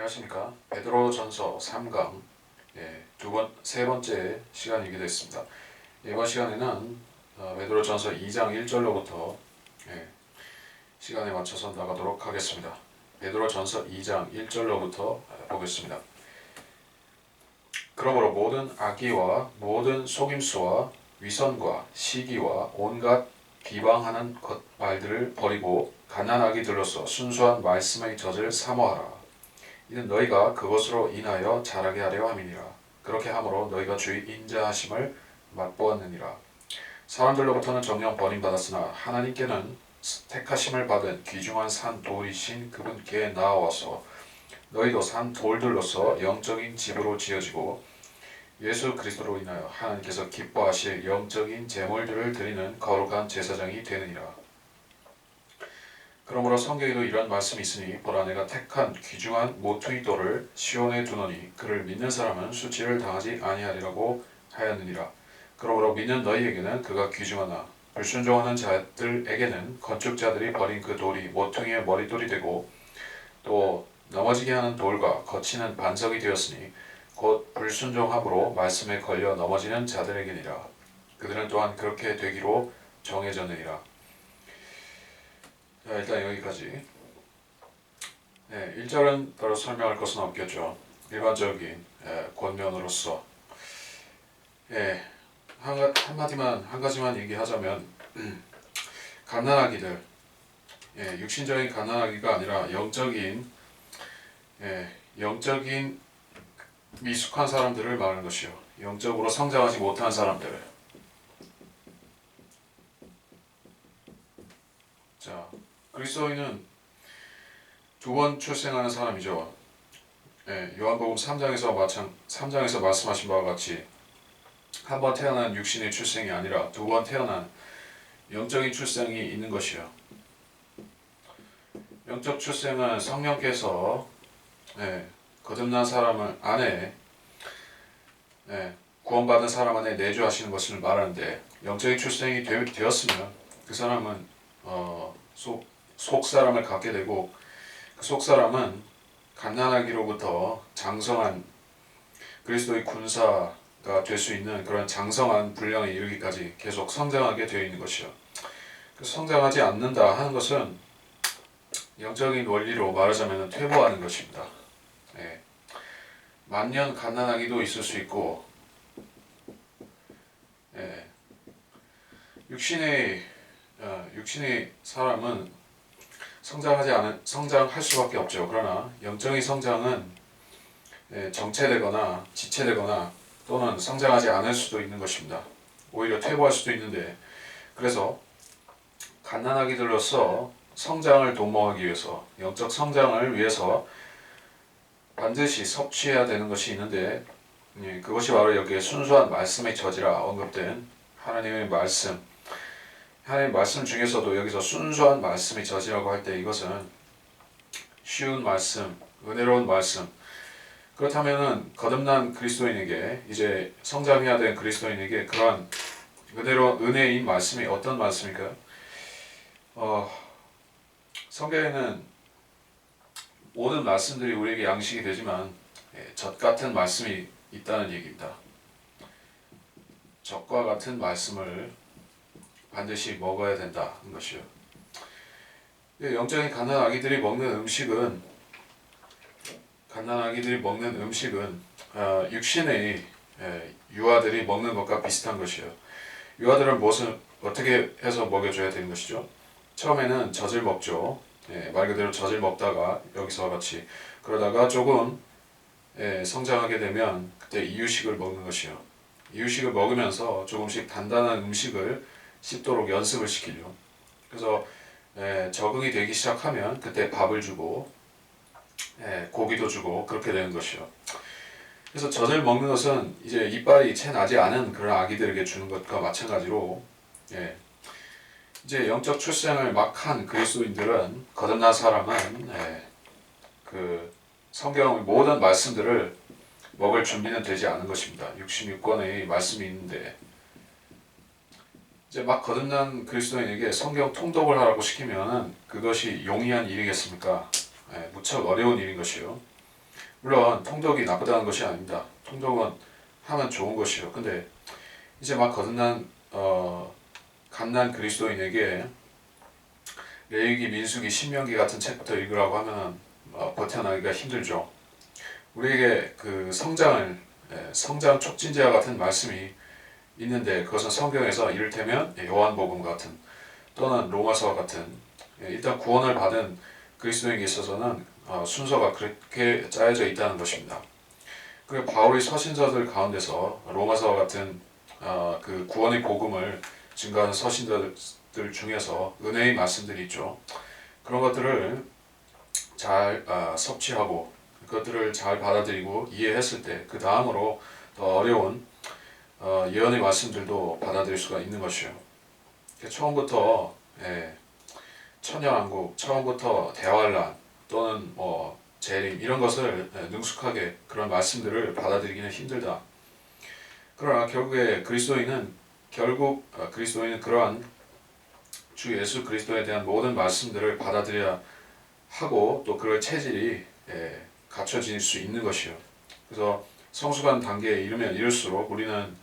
안녕하십니까. 베드로전서 3강 세 번째 시간이기도 했습니다. 이번 시간에는 베드로전서 2장 1절로부터 시간에 맞춰서 나가도록 하겠습니다. 베드로전서 2장 1절로부터 보겠습니다. 그러므로 모든 악의와 모든 속임수와 위선과 시기와 온갖 비방하는 말들을 버리고 갓난아기 들로서 순수한 말씀의 젖을 사모하라. 이는 너희가 그것으로 인하여 자라게 하려 함이니라. 그렇게 함으로 너희가 주의 인자하심을 맛보았느니라. 사람들로부터는 정령 버림받았으나 하나님께는 택하심을 받은 귀중한 산 돌이신 그분께 나아와서 너희도 산 돌들로서 영적인 집으로 지어지고 예수 그리스도로 인하여 하나님께서 기뻐하실 영적인 제물들을 드리는 거룩한 제사장이 되느니라. 그러므로 성경에도 이런 말씀이 있으니 보라 내가 택한 귀중한 모투이 돌을 시온에 두노니 그를 믿는 사람은 수치를 당하지 아니하리라고 하였느니라. 그러므로 믿는 너희에게는 그가 귀중하나 불순종하는 자들에게는 건축자들이 버린 그 돌이 모퉁이의 머릿돌이 되고 또 넘어지게 하는 돌과 거치는 반석이 되었으니 곧 불순종함으로 말씀에 걸려 넘어지는 자들에게니라. 그들은 또한 그렇게 되기로 정해졌느니라. 자, 일단 여기까지. 1절은 따로 설명할 것은 없겠죠. 일반적인 권면으로서 한 가지만 얘기하자면 갓난아기들, 육신적인 갓난아기가 아니라 영적인 미숙한 사람들을 말하는 것이요. 영적으로 성장하지 못한 사람들. 자, 그리스도인은 두 번 출생하는 사람이죠. 요한복음 3장에서 말씀하신 바와 같이 한 번 태어난 육신의 출생이 아니라 두 번 태어난 영적인 출생이 있는 것이요. 영적 출생은 성령께서 거듭난 사람 안에 구원받은 사람 안에 내주하시는 것을 말하는데 영적인 출생이 되었으면 그 사람은 속 사람을 갖게 되고 그 속 사람은 갓난아기로부터 장성한 그리스도의 군사가 될 수 있는 그런 장성한 분량에 이르기까지 계속 성장하게 되어 있는 것이요. 성장하지 않는다 하는 것은 영적인 원리로 말하자면 퇴보하는 것입니다. 만년 갓난아기도 있을 수 있고 육신의 사람은 성장할 수밖에 없죠. 그러나 영적인 성장은 정체되거나 지체되거나 또는 성장하지 않을 수도 있는 것입니다. 오히려 퇴보할 수도 있는데 그래서 갓난아기들로서 성장을 도모하기 위해서 영적 성장을 위해서 반드시 섭취해야 되는 것이 있는데 그것이 바로 여기에 순수한 말씀의 젖이라 언급된 하나님의 말씀 중에서도 여기서 순수한 말씀의 젖이라고 할 때 이것은 쉬운 말씀, 은혜로운 말씀. 그렇다면은 거듭난 그리스도인에게 이제 성장해야 되는 그리스도인에게 그러한 은혜인 말씀이 어떤 말씀일까요? 성경에는 모든 말씀들이 우리에게 양식이 되지만 젖 같은 말씀이 있다는 얘기입니다. 젖과 같은 말씀을 반드시 먹어야 된다는 것이요. 영적인 갓난아기들이 먹는 음식은 육신의 유아들이 먹는 것과 비슷한 것이요. 유아들은 어떻게 해서 먹여줘야 되는 것이죠? 처음에는 젖을 먹죠. 말 그대로 젖을 먹다가 여기서와 같이 그러다가 조금 성장하게 되면 그때 이유식을 먹는 것이요. 이유식을 먹으면서 조금씩 단단한 음식을 씹도록 연습을 시키죠. 그래서 적응이 되기 시작하면 그때 밥을 주고 고기도 주고 그렇게 되는 것이요. 그래서 젖을 먹는 것은 이제 이빨이 채 나지 않은 그런 아기들에게 주는 것과 마찬가지로 이제 영적 출생을 막 한 그리스도인들은 거듭난 사람은 그 성경의 모든 말씀들을 먹을 준비는 되지 않은 것입니다. 66권의 말씀이 있는데 이제 막 거듭난 그리스도인에게 성경 통독을 하라고 시키면은 그것이 용이한 일이겠습니까? 무척 어려운 일인 것이요. 물론 통독이 나쁘다는 것이 아닙니다. 통독은 하면 좋은 것이요. 근데 이제 막 거듭난 갓난 그리스도인에게 레위기, 민수기, 신명기 같은 책부터 읽으라고 하면 버텨나기가 힘들죠. 우리에게 그 성장 촉진제와 같은 말씀이 있는데 그것은 성경에서 이를테면 요한복음 같은 또는 로마서와 같은 일단 구원을 받은 그리스도인에게 있어서는 순서가 그렇게 짜여져 있다는 것입니다. 그리고 바울이 서신서들 가운데서 로마서와 같은 그 구원의 복음을 증거하는 서신들 중에서 은혜의 말씀들이 있죠. 그런 것들을 잘 섭취하고 그것들을 잘 받아들이고 이해했을 때 그 다음으로 더 어려운 예언의 말씀들도 받아들일 수가 있는 것이요. 처음부터 천연왕국, 처음부터 대환란 또는 재림 이런 것을 능숙하게 그런 말씀들을 받아들이기는 힘들다. 그러나 그리스도인은 그러한 주 예수 그리스도에 대한 모든 말씀들을 받아들여야 하고 또 그럴 체질이 갖춰질 수 있는 것이요. 그래서 성숙한 단계에 이르면 이를수록 우리는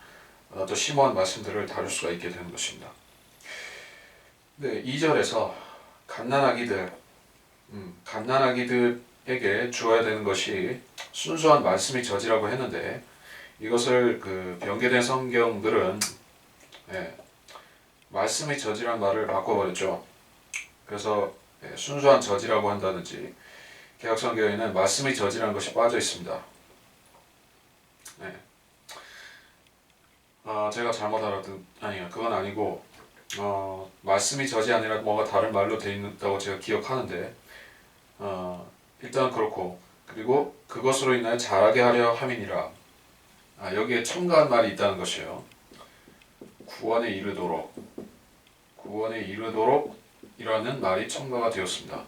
또 심오한 말씀들을 다룰 수가 있게 되는 것입니다. 네, 2절에서 갓난아기들에게 주어야 되는 것이 순수한 말씀이 젖이라고 했는데 이것을 그 변개된 성경들은 말씀이 젖이란 말을 바꿔버렸죠. 그래서 순수한 젖이라고 한다든지 개혁성경에는 말씀이 젖이라는 것이 빠져 있습니다. 제가 잘못 아니요, 그건 아니고 말씀이 젖이 아니라 뭐가 다른 말로 되어 있다고 제가 기억하는데 일단 그렇고 그리고 그것으로 인하여 자라게 하려 함이니라. 여기에 첨가한 말이 있다는 것이에요. 구원에 이르도록 이라는 말이 첨가가 되었습니다.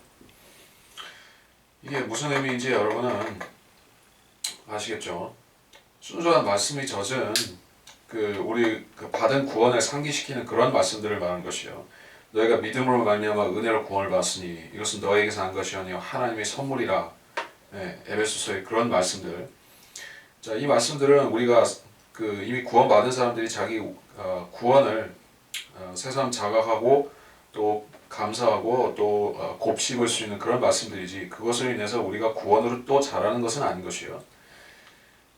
이게 무슨 의미인지 여러분은 아시겠죠? 순수한 말씀이 젖은 우리 받은 구원을 상기시키는 그런 말씀들을 말하는 것이요. 너희가 믿음으로 말미암아 은혜로 구원을 받았으니 이것은 너에게서 난 것이 아니요 하나님의 선물이라. 에베소서의 그런 말씀들. 자, 이 말씀들은 우리가 이미 구원받은 사람들이 자기 구원을 새삼 자각하고 또 감사하고 또 곱씹을 수 있는 그런 말씀들이지 그것으로 인해서 우리가 구원으로 또 자라는 것은 아닌 것이요.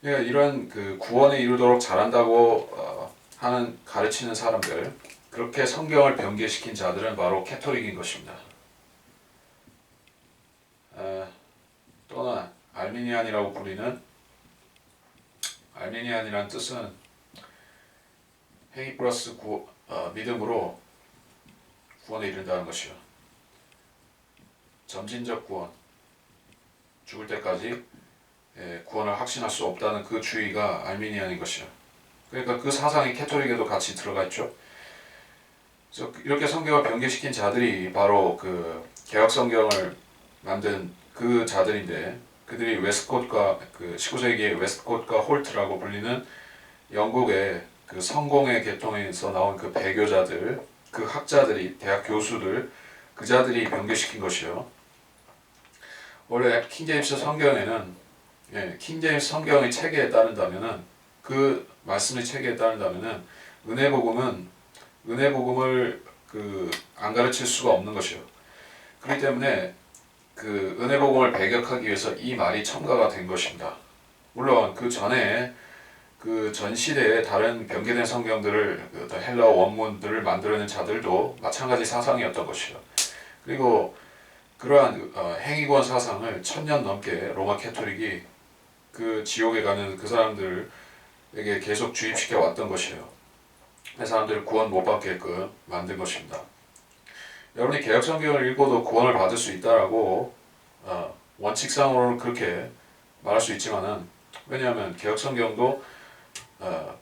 이런 구원에 이르도록 자란다고 하는 가르치는 사람들, 그렇게 성경을 변개시킨 자들은 바로 캐토릭인 것입니다. 또는 알미니안이라고 부리는 알미니안이란 뜻은 행위 플러스 믿음으로 구원에 이른다는 것이요. 점진적 구원, 죽을 때까지 구원을 확신할 수 없다는 그 주의가 알미니안인 것이요. 그러니까 그 사상이 캐토릭에도 같이 들어가 있죠. 그래서 이렇게 성경을 변개시킨 자들이 바로 개혁 성경을 만든 그 자들인데 그들이 웨스트콧과 19세기의 웨스트콧과 홀트라고 불리는 영국의 성공의 계통에서 나온 배교자들, 학자들이 대학 교수들 그 자들이 변개시킨 것이요. 원래 킹제임스 성경에는 킹제임스 성경의 체계에 따른다면은 그 말씀의 체계에 따른다면은 은혜 복음을 안 가르칠 수가 없는 것이요. 그렇기 때문에 은혜 복음을 배격하기 위해서 이 말이 첨가가 된 것입니다. 물론 그 전에 전 시대에 다른 변개된 성경들을 헬라어 원문들을 만들어낸 자들도 마찬가지 사상이었던 것이요. 그리고 그러한 행위구원 사상을 1000년 넘게 로마 캐토릭이 지옥에 가는 그 사람들에게 계속 주입시켜 왔던 것이에요. 그 사람들을 구원 못 받게끔 만든 것입니다. 여러분이 개혁 성경을 읽어도 구원을 받을 수 있다라고 원칙상으로는 그렇게 말할 수 있지만은 왜냐하면 개혁 성경도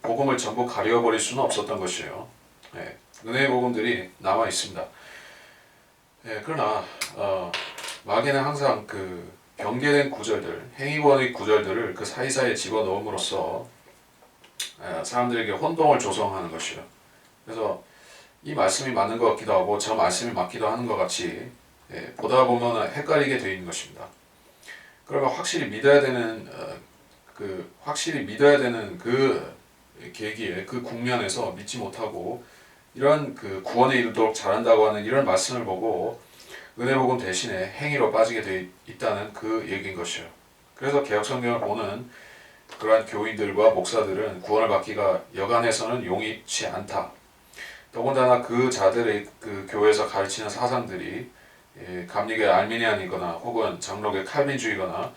복음을 전부 가려버릴 수는 없었던 것이에요. 은혜의 복음들이 남아 있습니다. 그러나 마귀는 항상 변개된 구절들, 행위권의 구절들을 그 사이사이에 집어넣음으로써 사람들에게 혼동을 조성하는 것이요. 그래서 이 말씀이 맞는 것 같기도 하고 저 말씀이 맞기도 하는 것 같이 보다 보면 헷갈리게 되어 있는 것입니다. 그러면 확실히 믿어야 되는 그 계기에 그 국면에서 믿지 못하고 이런 그 구원에 이르도록 잘한다고 하는 이런 말씀을 보고 은혜 복음 대신에 행위로 빠지게 돼 있다는 그 얘기인 것이요. 그래서 개혁 성경을 보는 그러한 교인들과 목사들은 구원을 받기가 여간해서는 용이치 않다. 더군다나 그 자들의 그 교회에서 가르치는 사상들이 감리교의 알미니안이거나 혹은 장로교의 칼빈주의거나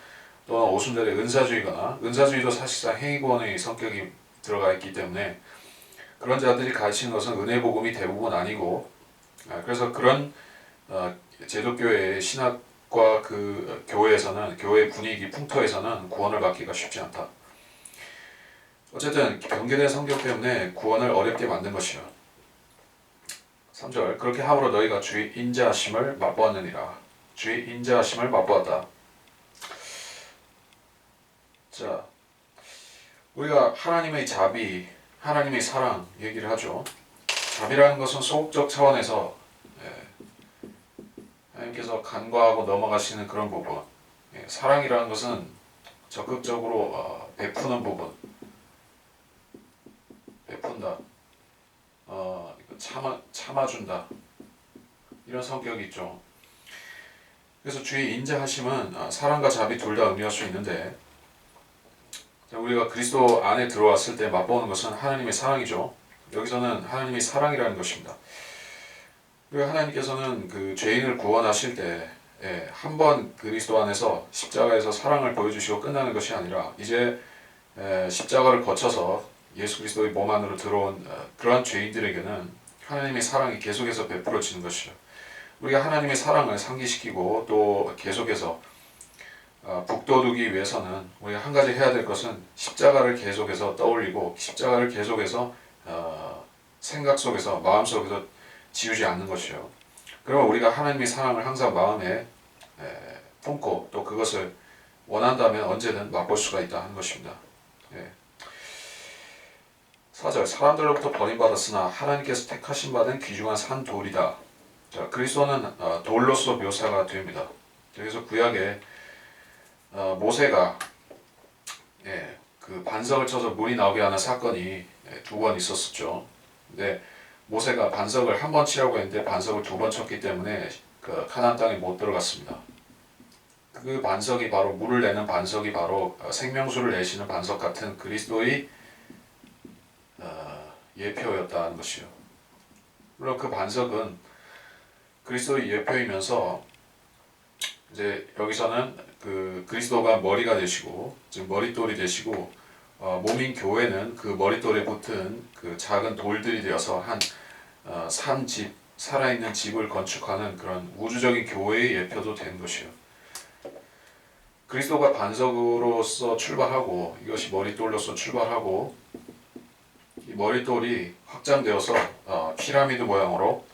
또는 오순절의 은사주의거나 은사주의도 사실상 행위구원의 성격이 들어가 있기 때문에 그런 자들이 가르치는 것은 은혜 복음이 대부분 아니고 그래서 그런 제독교회의 신학과 그 교회에서는 교회 분위기 풍토에서는 구원을 받기가 쉽지 않다. 어쨌든 변개된 성경 때문에 구원을 어렵게 만든 것이요. 3절 그렇게 함으로 너희가 주의 인자하심을 맛보았느니라. 주의 인자하심을 맛보았다. 자, 우리가 하나님의 자비, 하나님의 사랑 얘기를 하죠. 자비라는 것은 소극적 차원에서 하나님께서 간과하고 넘어가시는 그런 부분, 사랑이라는 것은 적극적으로 베푸는 부분, 베푼다, 참아준다 이런 성격이 있죠. 그래서 주의 인자하심은 사랑과 자비 둘 다 의미할 수 있는데 우리가 그리스도 안에 들어왔을 때 맛보는 것은 하나님의 사랑이죠. 여기서는 하나님의 사랑이라는 것입니다. 그리고 하나님께서는 그 죄인을 구원하실 때 한 번 그리스도 안에서 십자가에서 사랑을 보여주시고 끝나는 것이 아니라 이제 십자가를 거쳐서 예수 그리스도의 몸 안으로 들어온 그러한 죄인들에게는 하나님의 사랑이 계속해서 베풀어지는 것이죠. 우리가 하나님의 사랑을 상기시키고 또 계속해서 북돋우기 위해서는 우리가 한 가지 해야 될 것은 십자가를 계속해서 떠올리고 십자가를 계속해서 생각 속에서 마음 속에서 지우지 않는 것이요. 그러면 우리가 하나님의 사랑을 항상 마음에 품고 또 그것을 원한다면 언제든 맛볼 수가 있다 하는 것입니다. 4절 사람들로부터 버림받았으나 하나님께서 택하신 바는 귀중한 산돌이다. 자, 그리스도는 돌로서 묘사가 됩니다. 여기서 구약에 모세가 그 반석을 쳐서 물이 나오게 하는 사건이 두 번 있었었죠. 근데 모세가 반석을 한 번 치라고 했는데 반석을 두 번 쳤기 때문에 그 가나안 땅에 못 들어갔습니다. 그 반석이 바로 물을 내는 반석이 바로 생명수를 내시는 반석 같은 그리스도의 예표였다는 것이요. 물론 그 반석은 그리스도의 예표이면서 이제 여기서는 그 그리스도가 머리가 되시고 즉 머릿돌이 되시고 몸인 교회는 그 머릿돌에 붙은 그 작은 돌들이 되어서 한 산 집, 살아있는 집을 건축하는 그런 우주적인 교회의 예표도 되는 것이요. 그리스도가 반석으로서 출발하고 이것이 머릿돌로서 출발하고 이 머릿돌이 확장되어서 피라미드 모양으로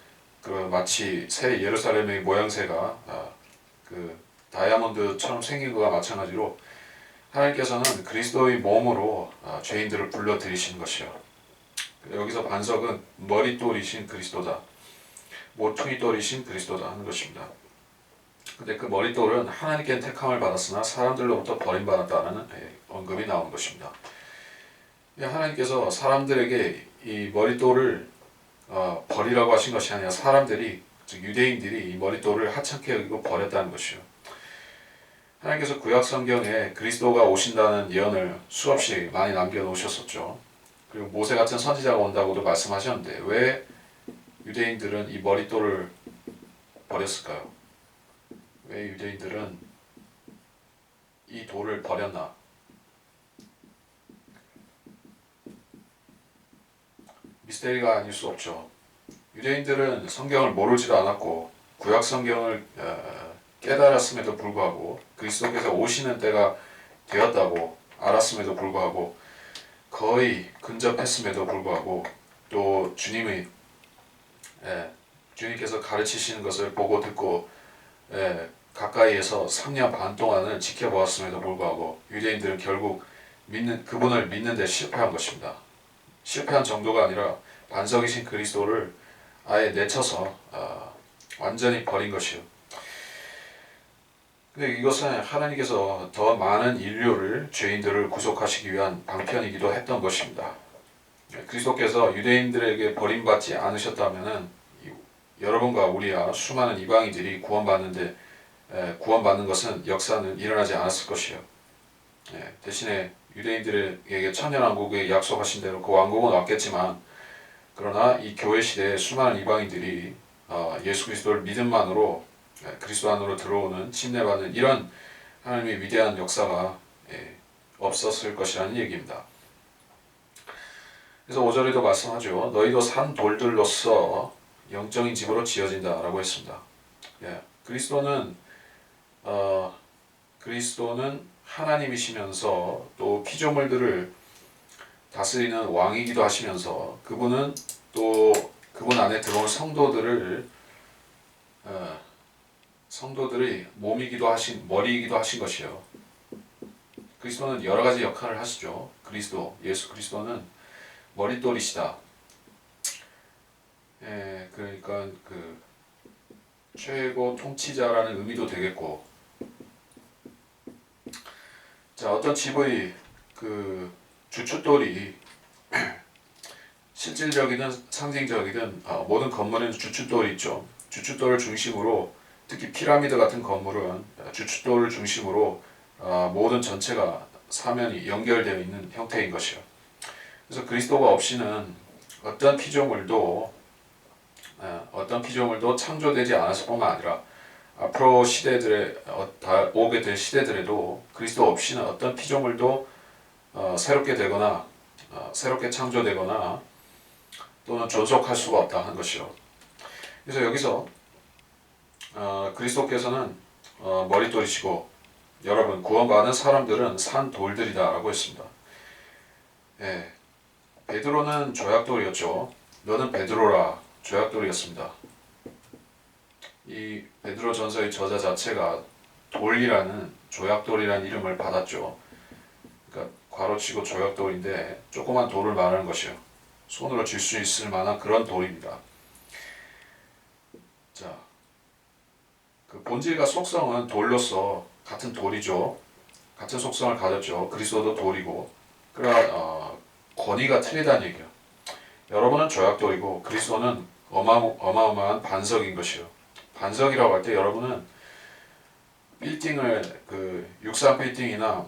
그 마치 새 예루살렘의 모양새가 그 다이아몬드처럼 생긴 것과 마찬가지로 하나님께서는 그리스도의 몸으로 죄인들을 불러들이신 것이요. 여기서 반석은 머릿돌이신 그리스도다. 모퉁이돌이신 그리스도다 하는 것입니다. 근데 그 머릿돌은 하나님께 택함을 받았으나 사람들로부터 버림받았다는 언급이 나오는 것입니다. 하나님께서 사람들에게 이 머릿돌을 버리라고 하신 것이 아니라 사람들이 즉 유대인들이 이 머릿돌을 하찮게 여기고 버렸다는 것이요. 하나님께서 구약 성경에 그리스도가 오신다는 예언을 수없이 많이 남겨놓으셨었죠. 그리고 모세 같은 선지자가 온다고도 말씀하셨는데 왜 유대인들은 이 머릿돌을 버렸을까요? 왜 유대인들은 이 돌을 버렸나? 미스테리가 아닐 수 없죠. 유대인들은 성경을 모르지도 않았고 구약 성경을 깨달았음에도 불구하고 그리스도께서 오시는 때가 되었다고 알았음에도 불구하고 거의 근접했음에도 불구하고 또 주님께서 가르치시는 것을 보고 듣고 가까이에서 3년 반 동안을 지켜보았음에도 불구하고 유대인들은 결국 그분을 믿는 데 실패한 것입니다. 실패한 정도가 아니라 반석이신 그리스도를 아예 내쳐서 완전히 버린 것이요. 근데 이것은 하나님께서 더 많은 인류를 죄인들을 구속하시기 위한 방편이기도 했던 것입니다. 그리스도께서 유대인들에게 버림받지 않으셨다면은 여러분과 우리와 수많은 이방인들이 구원받는 것은 역사는 일어나지 않았을 것이요. 대신에 유대인들에게 천년왕국에 약속하신 대로 그 왕국은 왔겠지만 그러나 이 교회 시대에 수많은 이방인들이 예수 그리스도를 믿음만으로 그리스도 안으로 들어오는 침례받는 이런 하나님의 위대한 역사가 없었을 것이라는 얘기입니다. 그래서 5절에도 말씀하죠. 너희도 산 돌들로서 영적인 집으로 지어진다라고 했습니다. 그리스도는 하나님이시면서 또 피조물들을 다스리는 왕이기도 하시면서 그분은 또 그분 안에 들어온 성도들이 몸이기도 하신 머리이기도 하신 것이요. 그리스도는 여러 가지 역할을 하시죠. 예수 그리스도는 머릿돌이시다. 그러니까 그 최고 통치자라는 의미도 되겠고, 자 어떤 집의 그 주춧돌이 실질적이든 상징적이든 모든 건물에는 주춧돌이 있죠. 주춧돌을 중심으로 특히 피라미드 같은 건물은 주춧돌을 중심으로 모든 전체가 사면이 연결되어 있는 형태인 것이요. 그래서 그리스도가 없이는 어떤 피조물도 창조되지 않았을 뿐만 아니라 앞으로 오게 될 시대들에도 그리스도 없이는 어떤 피조물도 새롭게 되거나 새롭게 창조되거나 또는 존속할 수가 없다 한 것이요. 그래서 여기서 그리스도께서는 머릿돌이시고 여러분 구원받은 사람들은 산 돌들이다라고 했습니다. 베드로는 조약돌이었죠. 너는 베드로라 조약돌이었습니다. 이 베드로 전서의 저자 자체가 조약돌이라는 이름을 받았죠. 그러니까 괄호치고 조약돌인데 조그만 돌을 말하는 것이요. 손으로 쥘 수 있을 만한 그런 돌입니다. 자, 그 본질과 속성은 돌로서 같은 돌이죠. 같은 속성을 가졌죠. 그리스도도 돌이고, 그러나 권위가 틀리다는 얘기요. 여러분은 조약돌이고 그리스도는 어마어마한 반석인 것이요. 반석이라고 할 때 여러분은 빌딩을 그 63 빌딩이나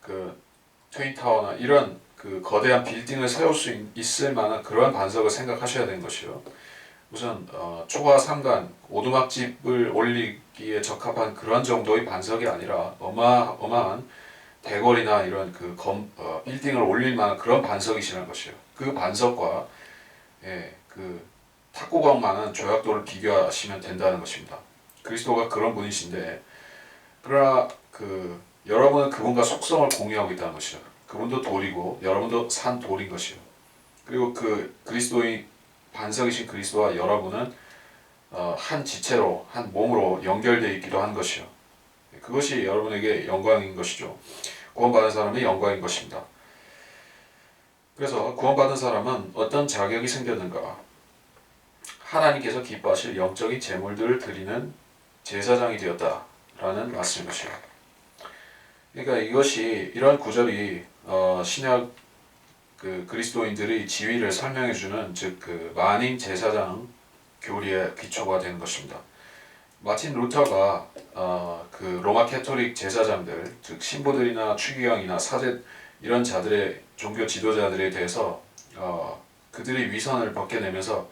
그 트윈타워나 이런 그 거대한 빌딩을 세울 수 있을 만한 그러한 반석을 생각하셔야 되는 것이요. 우선 초과 상간 오두막집을 올리기에 적합한 그런 정도의 반석이 아니라 어마어마한 대궐이나 이런 빌딩을 올릴 만한 그런 반석이시라는 것이요. 그 반석과 그 탁구공만한 조약돌을 비교하시면 된다는 것입니다. 그리스도가 그런 분이신데 그러나 여러분은 그분과 속성을 공유하고 있다는 것이요. 그분도 돌이고 여러분도 산 돌인 것이요. 그리고 그리스도의 반석이신 그리스도와 여러분은 한 지체로 한 몸으로 연결되어 있기도 한 것이요. 그것이 여러분에게 영광인 것이죠. 구원받은 사람의 영광인 것입니다. 그래서 구원받은 사람은 어떤 자격이 생겼는가? 하나님께서 기뻐하실 영적인 제물들을 드리는 제사장이 되었다라는 말씀인 것이요. 그러니까 이런 구절이 신약 그리스도인들의 지위를 설명해주는 즉 만인 제사장 교리의 기초가 되는 것입니다. 마틴 루터가 로마 캐토릭 제사장들 즉 신부들이나 추기경이나 사제 이런 자들의 종교 지도자들에 대해서 그들의 위선을 벗겨내면서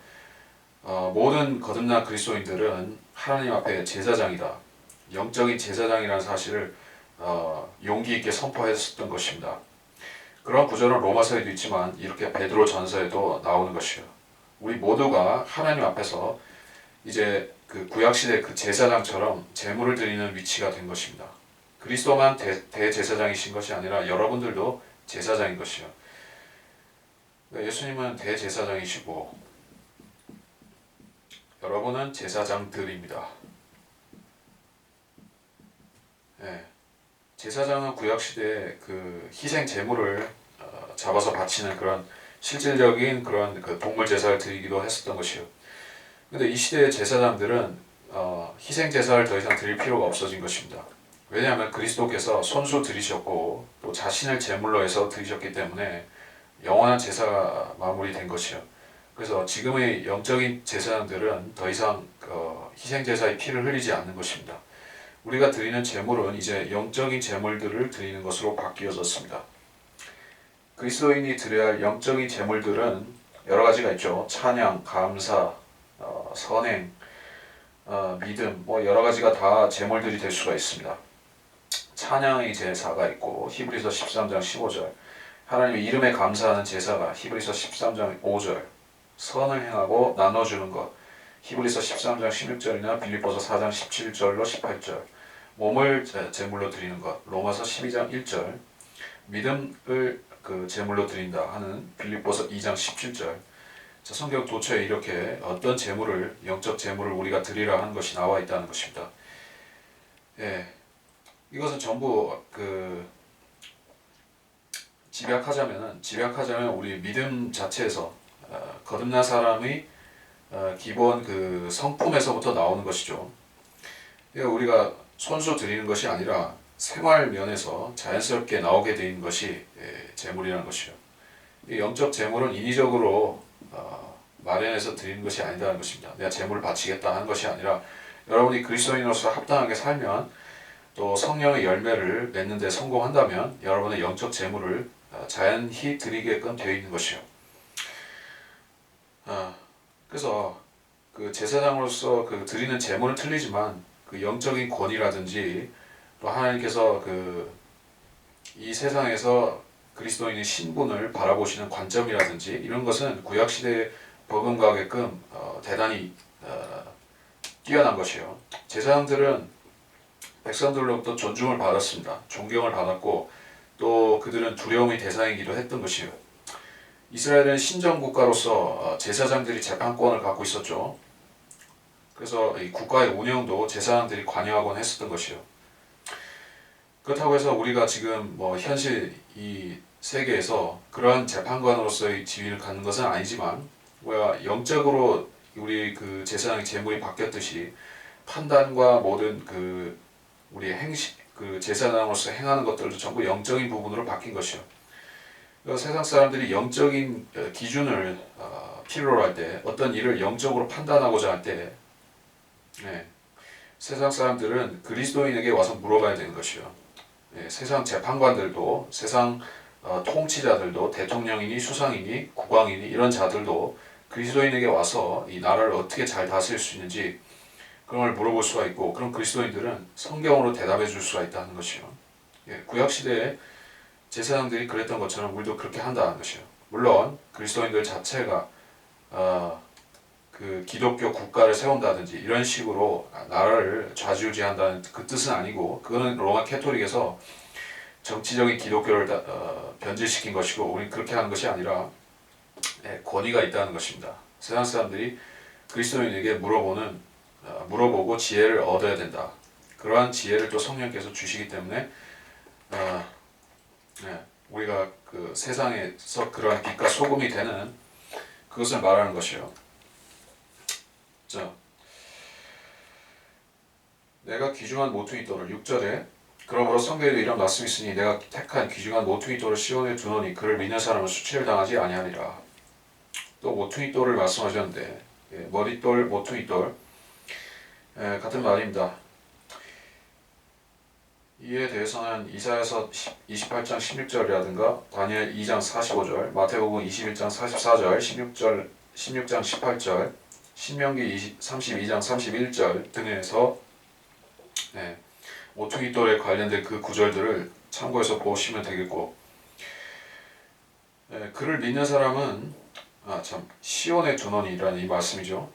모든 거듭난 그리스도인들은 하나님 앞에 제사장이다. 영적인 제사장이라는 사실을 용기 있게 선포했었던 것입니다. 그런 구절은 로마서에도 있지만 이렇게 베드로 전서에도 나오는 것이요. 우리 모두가 하나님 앞에서 이제 구약시대 제사장처럼 제물을 드리는 위치가 된 것입니다. 그리스도만 대제사장이신 것이 아니라 여러분들도 제사장인 것이요. 예수님은 대제사장이시고 여러분은 제사장들입니다. 제사장은 구약시대에 희생 제물을 잡아서 바치는 그런 실질적인 그런 동물 제사를 드리기도 했었던 것이요. 근데 이 시대의 제사장들은 희생 제사를 더 이상 드릴 필요가 없어진 것입니다. 왜냐하면 그리스도께서 손수 드리셨고 또 자신을 제물로 해서 드리셨기 때문에 영원한 제사가 마무리된 것이요. 그래서 지금의 영적인 제사장들은 더 이상 희생 제사의 피를 흘리지 않는 것입니다. 우리가 드리는 제물은 이제 영적인 제물들을 드리는 것으로 바뀌어졌습니다. 그리스도인이 드려야 할 영적인 제물들은 여러 가지가 있죠. 찬양, 감사, 선행, 믿음, 뭐 여러 가지가 다 제물들이 될 수가 있습니다. 찬양의 제사가 있고 히브리서 13장 15절, 하나님의 이름에 감사하는 제사가 히브리서 13장 5절, 선을 행하고 나눠주는 것 히브리서 13장 16절이나 빌립보서 4장 17절로 18절, 몸을 제물로 드리는 것 로마서 12장 1절, 믿음을 제물로 드린다 하는 빌립보서 2장 17절. 자, 성경 도처에 이렇게 어떤 제물을, 영적 제물을 우리가 드리라 하는 것이 나와 있다는 것입니다. 예, 이것은 전부 집약하자면 우리 믿음 자체에서 거듭난 사람의 기본 성품에서부터 나오는 것이죠. 우리가 손수 드리는 것이 아니라 생활 면에서 자연스럽게 나오게 되는 것이 제물이라는 것이요. 이 영적 제물은 인위적으로 마련해서 드리는 것이 아니다는 것입니다. 내가 제물을 바치겠다 하는 것이 아니라 여러분이 그리스도인으로서 합당하게 살면 또 성령의 열매를 맺는 데 성공한다면 여러분의 영적 제물을 자연히 드리게끔 되어 있는 것이요. 그래서 그 제사장으로서 드리는 제물은 틀리지만 그 영적인 권위라든지 또 하나님께서 이 세상에서 그리스도인의 신분을 바라보시는 관점이라든지 이런 것은 구약시대에 버금가게끔 대단히 뛰어난 것이에요. 제사장들은 백성들로부터 존중을 받았습니다. 존경을 받았고 또 그들은 두려움의 대상이기도 했던 것이에요. 이스라엘은 신정국가로서 제사장들이 재판권을 갖고 있었죠. 그래서 이 국가의 운영도 제사장들이 관여하곤 했었던 것이에요. 그렇다고 해서 우리가 지금 현실 이 세계에서 그러한 재판관으로서의 지위를 갖는 것은 아니지만 영적으로 우리 제사장의 제물이 바뀌었듯이 판단과 모든 우리 제사장으로서 행하는 것들도 전부 영적인 부분으로 바뀐 것이요. 세상 사람들이 영적인 기준을 필요로 할 때, 어떤 일을 영적으로 판단하고자 할 때, 세상 사람들은 그리스도인에게 와서 물어봐야 되는 것이요. 세상 재판관들도, 세상 통치자들도, 대통령이니 수상이니 국왕이니 이런 자들도 그리스도인에게 와서 이 나라를 어떻게 잘 다스릴 수 있는지 그런 걸 물어볼 수가 있고, 그런 그리스도인들은 성경으로 대답해 줄 수가 있다는 것이요. 구약시대에 제사장들이 그랬던 것처럼 우리도 그렇게 한다는 것이요. 물론 그리스도인들 자체가 기독교 국가를 세운다든지 이런 식으로 나라를 좌지우지한다는 그 뜻은 아니고, 그거는 로마 캐토릭에서 정치적인 기독교를 변질시킨 것이고, 우리는 그렇게 하는 것이 아니라 권위가 있다는 것입니다. 세상 사람들이 그리스도인에게 물어보고 지혜를 얻어야 된다. 그러한 지혜를 또 성령께서 주시기 때문에 우리가 세상에서 그러한 빛과 소금이 되는 그것을 말하는 것이요. 자, 내가 귀중한 모퉁이 돌을 6절에 그러므로 성경에도 이런 말씀이 있으니 내가 택한 귀중한 모퉁이 돌을 시온에 두노니 그를 믿는 사람은 수치를 당하지 아니하리라. 또 모퉁이 돌을 말씀하셨는데 머릿돌, 모퉁이 돌 같은 말입니다. 이에 대해서는 이사야서 28장 16절이라든가 다니엘 2장 45절, 마태복음 21장 44절, 16장 18절, 신명기 32장 31절 등에서 모퉁이 돌에 관련된 그 구절들을 참고해서 보시면 되겠고, 그를 믿는 사람은 시온에 두노니라는 이 말씀이죠.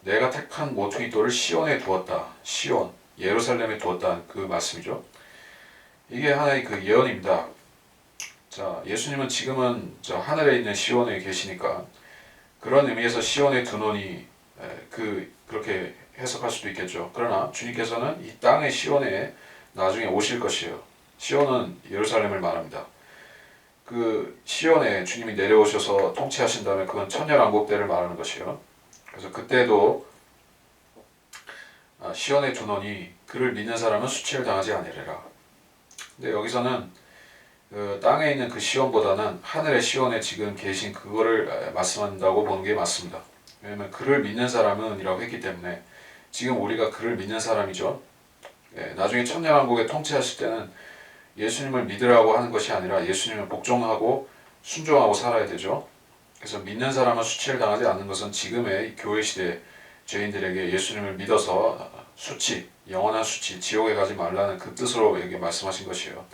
내가 택한 모퉁이 돌을 시온에 두었다. 시온, 예루살렘에 두었다는 그 말씀이죠. 이게 하나의 예언입니다. 자, 예수님은 지금은 저 하늘에 있는 시온에 계시니까 그런 의미에서 시온에 두노니 그렇게 해석할 수도 있겠죠. 그러나 주님께서는 이 땅의 시온에 나중에 오실 것이에요. 시온은 예루살렘을 말합니다. 그 시온에 주님이 내려오셔서 통치하신다면 그건 천년왕국 때를 말하는 것이에요. 그래서 그때도 시온에 두노니 그를 믿는 사람은 수치를 당하지 아니리라. 근데 여기서는 그 땅에 있는 그 시온보다는 하늘의 시온에 지금 계신 그거를 말씀한다고 보는 게 맞습니다. 왜냐면 그를 믿는 사람은 이라고 했기 때문에 지금 우리가 그를 믿는 사람이죠. 나중에 천년왕국에 통치하실 때는 예수님을 믿으라고 하는 것이 아니라 예수님을 복종하고 순종하고 살아야 되죠. 그래서 믿는 사람은 수치를 당하지 않는 것은 지금의 교회 시대 죄인들에게 예수님을 믿어서 수치, 영원한 수치, 지옥에 가지 말라는 그 뜻으로 여기 말씀하신 것이에요.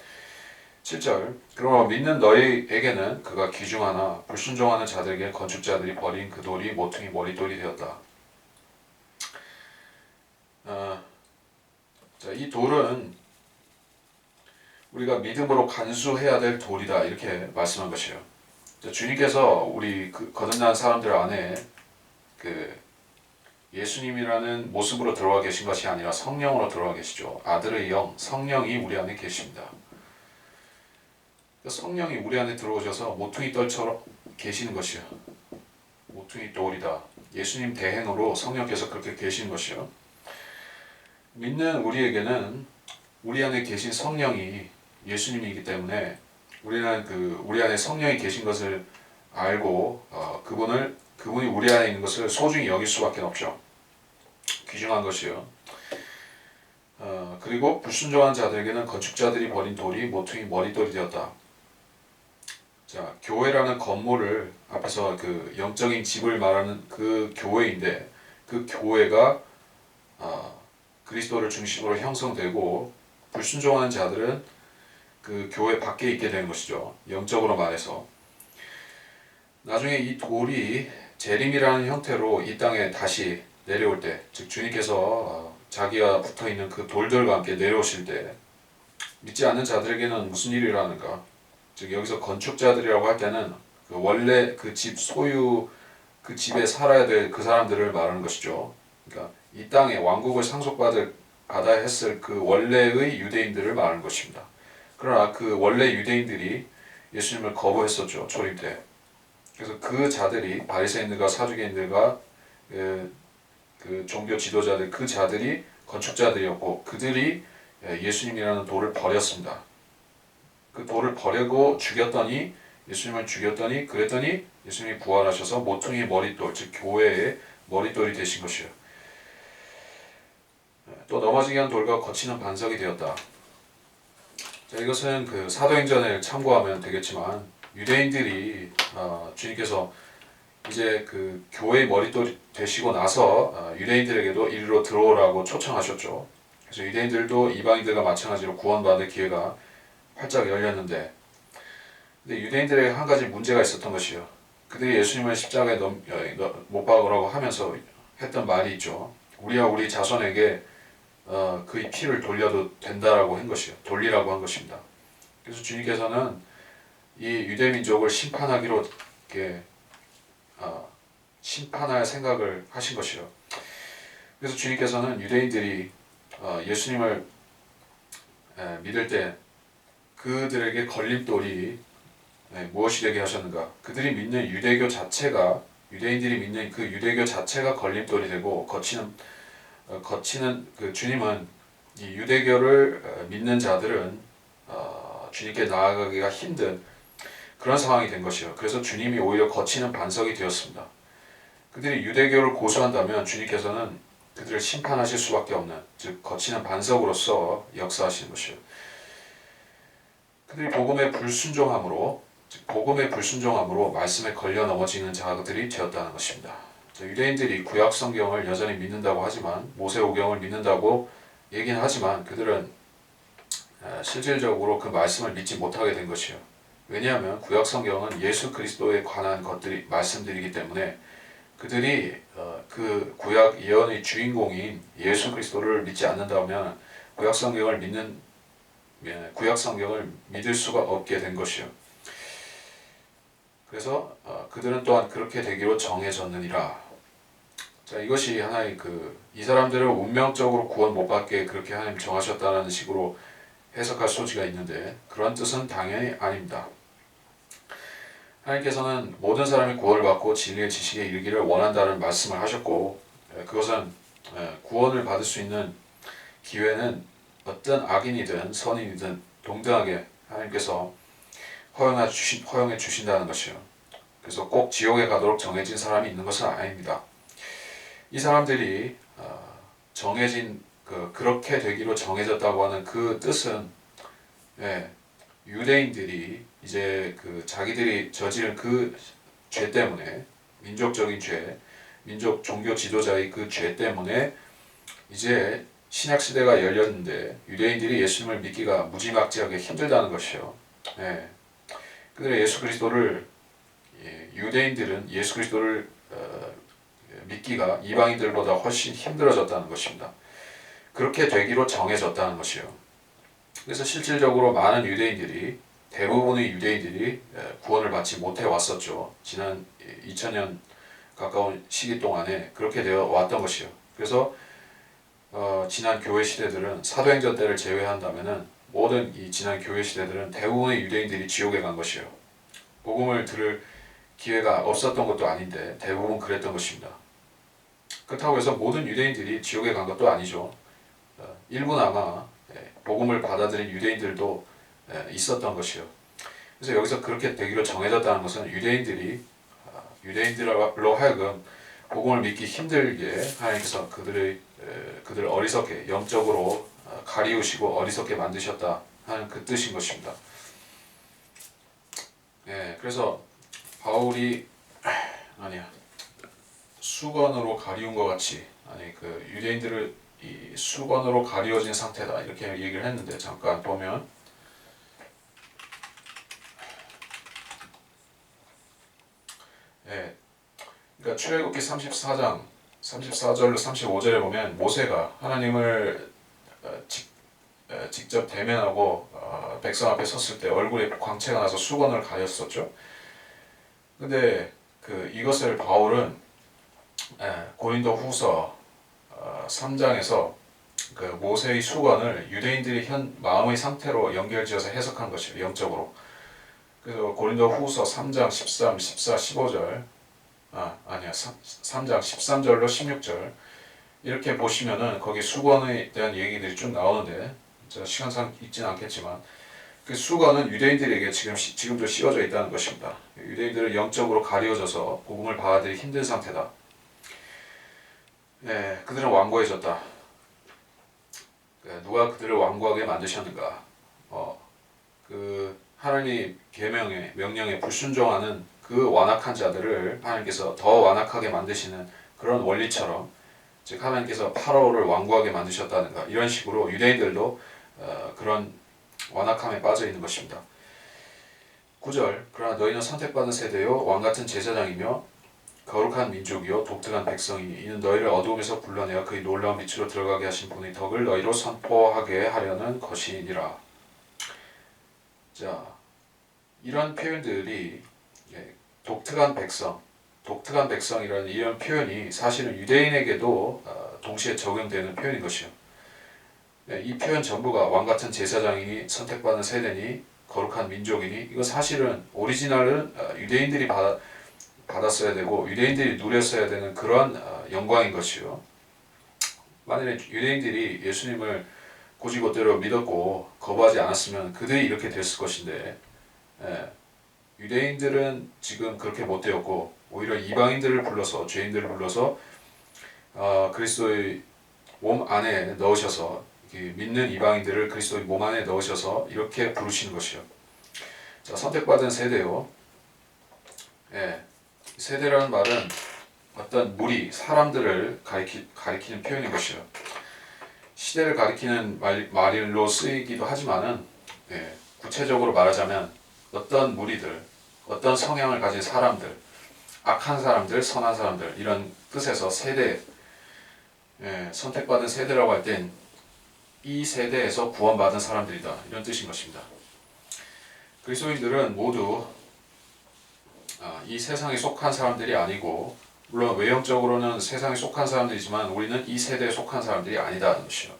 7절 그러나 믿는 너희에게는 그가 귀중하나 불순종하는 자들에게 건축자들이 버린 그 돌이 모퉁이 머릿돌이 되었다. 자, 이 돌은 우리가 믿음으로 간수해야 될 돌이다 이렇게 말씀한 것이에요. 자, 주님께서 우리 거듭난 사람들 안에 그 예수님이라는 모습으로 들어와 계신 것이 아니라 성령으로 들어와 계시죠. 아들의 영, 성령이 우리 안에 계십니다. 성령이 우리 안에 들어오셔서 모퉁이 돌처럼 계시는 것이요. 모퉁이 돌이다. 예수님 대행으로 성령께서 그렇게 계시는 것이요. 믿는 우리에게는 우리 안에 계신 성령이 예수님이기 때문에 우리는 우리 안에 성령이 계신 것을 알고 그분이 우리 안에 있는 것을 소중히 여길 수밖에 없죠. 귀중한 것이요. 그리고 불순종한 자들에게는 건축자들이 버린 돌이 모퉁이 머릿돌이 되었다. 자, 교회라는 건물을 앞에서 그 영적인 집을 말하는 그 교회인데 그 교회가 그리스도를 중심으로 형성되고 불순종하는 자들은 그 교회 밖에 있게 되는 것이죠. 영적으로 말해서 나중에 이 돌이 재림이라는 형태로 이 땅에 다시 내려올 때, 즉 주님께서 자기와 붙어있는 그 돌들과 함께 내려오실 때 믿지 않는 자들에게는 무슨 일이 일어나는가? 즉 여기서 건축자들이라고 할 때는 그 원래 그 집 소유 그 집에 살아야 될 그 사람들을 말하는 것이죠. 그러니까 이 땅에 왕국을 상속받아야 했을 그 원래의 유대인들을 말하는 것입니다. 그러나 그 원래 유대인들이 예수님을 거부했었죠. 초림 때. 그래서 그 자들이 바리새인들과 사두개인들과 그 종교 지도자들 그 자들이 건축자들이었고 그들이 예수님이라는 돌을 버렸습니다. 그 돌을 버리고 예수님을 죽였더니 그랬더니 예수님이 부활하셔서 모퉁이 머릿돌 즉 교회의 머릿돌이 되신 것이요. 또 넘어지게 한 돌과 거치는 반석이 되었다. 자, 이것은 그 사도행전을 참고하면 되겠지만 유대인들이 주님께서 이제 그 교회의 머릿돌이 되시고 나서 유대인들에게도 이리로 들어오라고 초청하셨죠. 그래서 유대인들도 이방인들과 마찬가지로 구원받을 기회가 활짝 열렸는데 근데 유대인들에게 한 가지 문제가 있었던 것이요. 그들이 예수님을 십자가에 못 박으라고 하면서 했던 말이 있죠. 우리와 우리 자손에게 그의 피를 돌려도 된다라고 한 것이요. 돌리라고 한 것입니다. 그래서 주님께서는 이 유대 민족을 심판하기로 이렇게 심판할 생각을 하신 것이요. 그래서 주님께서는 유대인들이 예수님을 믿을 때 그들에게 걸림돌이 무엇이 되게 하셨는가? 그들이 믿는 유대교 자체가 유대인들이 믿는 그 유대교 자체가 걸림돌이 되고 거치는 그 주님은 이 유대교를 믿는 자들은 주님께 나아가기가 힘든 그런 상황이 된 것이요. 그래서 주님이 오히려 거치는 반석이 되었습니다. 그들이 유대교를 고수한다면 주님께서는 그들을 심판하실 수밖에 없는 즉 거치는 반석으로서 역사하시는 것이요. 그들이 복음에 불순종함으로 말씀에 걸려 넘어지는 자들이 되었다는 것입니다. 유대인들이 구약 성경을 여전히 믿는다고 하지만 모세오경을 믿는다고 얘기는 하지만 그들은 실질적으로 그 말씀을 믿지 못하게 된 것이요. 왜냐하면 구약 성경은 예수 그리스도에 관한 말씀들이기 때문에 그들이 그 구약 예언의 주인공인 예수 그리스도를 믿지 않는다면 구약 성경을 믿을 수가 없게 된 것이요. 그래서 그들은 또한 그렇게 되기로 정해졌느니라. 자, 이것이 하나의 이 사람들을 운명적으로 구원 못 받게 그렇게 하나님 정하셨다는 식으로 해석할 소지가 있는데 그런 뜻은 당연히 아닙니다. 하나님께서는 모든 사람이 구원을 받고 진리의 지식에 이르기를 원한다는 말씀을 하셨고 그것은 구원을 받을 수 있는 기회는 어떤 악인이든 선인이든 동등하게 하나님께서 허용해 주신다는 것이요. 그래서 꼭 지옥에 가도록 정해진 사람이 있는 것은 아닙니다. 이 사람들이 정해진 그렇게 되기로 정해졌다고 하는 그 뜻은 유대인들이 이제 자기들이 저지른 그 죄 때문에 민족적인 죄, 민족 종교 지도자의 그 죄 때문에 이제 신약 시대가 열렸는데 유대인들이 예수님을 믿기가 무지막지하게 힘들다는 것이요. 그들의 예수 그리스도를 유대인들은 예수 그리스도를 믿기가 이방인들보다 훨씬 힘들어졌다는 것입니다. 그렇게 되기로 정해졌다는 것이요. 그래서 실질적으로 많은 유대인들이 대부분의 유대인들이 구원을 받지 못해 왔었죠. 지난 2000년 가까운 시기 동안에 그렇게 되어 왔던 것이요. 그래서 지난 교회 시대들은 사도행전 때를 제외한다면은 모든 이 지난 교회 시대들은 대부분의 유대인들이 지옥에 간 것이요. 복음을 들을 기회가 없었던 것도 아닌데 대부분 그랬던 것입니다. 그렇다고 해서 모든 유대인들이 지옥에 간 것도 아니죠. 일부나마 복음을 받아들인 유대인들도 있었던 것이요. 그래서 여기서 그렇게 되기로 정해졌다는 것은 유대인들로 하여금 복음을 믿기 힘들게 하나님께서 그들을 어리석게 영적으로 가리우시고 어리석게 만드셨다 하는 그 뜻인 것입니다. 그래서 바울이 수건으로 가리운 것 같이 유대인들을 이 수건으로 가리워진 상태다 이렇게 얘기를 했는데 잠깐 보면 그러니까 출애굽기 34장 34절로 35절에 보면 모세가 하나님을 직접 대면하고 백성 앞에 섰을 때 얼굴에 광채가 나서 수건을 가렸었죠. 근데 이것을 바울은 고린도 후서 3장에서 그 모세의 수건을 유대인들이 현 마음의 상태로 연결지어서 해석한 것이에요. 영적으로. 그래서 고린도 후서 3장 13, 14, 15절 3장 13절로 16절 이렇게 보시면은 거기 수건에 대한 얘기들이 쭉 나오는데 제가 시간상 읽지는 않겠지만 그 수건은 유대인들에게 지금도 씌워져 있다는 것입니다. 유대인들은 영적으로 가려져서 복음을 받아들이기 힘든 상태다. 그들은 완고해졌다. 누가 그들을 완고하게 만드셨는가? 하나님 계명에 명령에 불순종하는 그 완악한 자들을 하나님께서 더 완악하게 만드시는 그런 원리처럼 즉 하나님께서 파라오를 완고하게 만드셨다든가 이런 식으로 유대인들도 그런 완악함에 빠져 있는 것입니다. 9절 그러나 너희는 선택받은 세대요 왕같은 제사장이며 거룩한 민족이요 독특한 백성이니 이는 너희를 어두움에서 불러내어 그의 놀라운 빛으로 들어가게 하신 분의 덕을 너희로 선포하게 하려는 것이니라. 자, 이런 표현들이 독특한 백성이라는 이런 표현이 사실은 유대인에게도 동시에 적용되는 표현인 것이요. 이 표현 전부가 왕같은 제사장이니 선택받은 세대니 거룩한 민족이니 이거 사실은 오리지널은 유대인들이 받았어야 되고 유대인들이 누렸어야 되는 그런 영광인 것이요. 만약에 유대인들이 예수님을 고지고대로 믿었고 거부하지 않았으면 그들이 이렇게 됐을 것인데 유대인들은 지금 그렇게 못 되었고 오히려 이방인들을 불러서 죄인들을 불러서 그리스도의 몸 안에 넣으셔서 믿는 이방인들을 그리스도의 몸 안에 넣으셔서 이렇게 부르시는 것이요. 자, 선택받은 세대요. 세대라는 말은 어떤 무리, 사람들을 가리키는 표현인 것이요. 시대를 가리키는 말로 쓰이기도 하지만은 구체적으로 말하자면 어떤 무리들, 어떤 성향을 가진 사람들, 악한 사람들, 선한 사람들 이런 뜻에서 세대, 선택받은 세대라고 할 땐 이 세대에서 구원받은 사람들이다 이런 뜻인 것입니다. 그리스도인들은 모두 이 세상에 속한 사람들이 아니고 물론 외형적으로는 세상에 속한 사람들이지만 우리는 이 세대에 속한 사람들이 아니다는 것이요.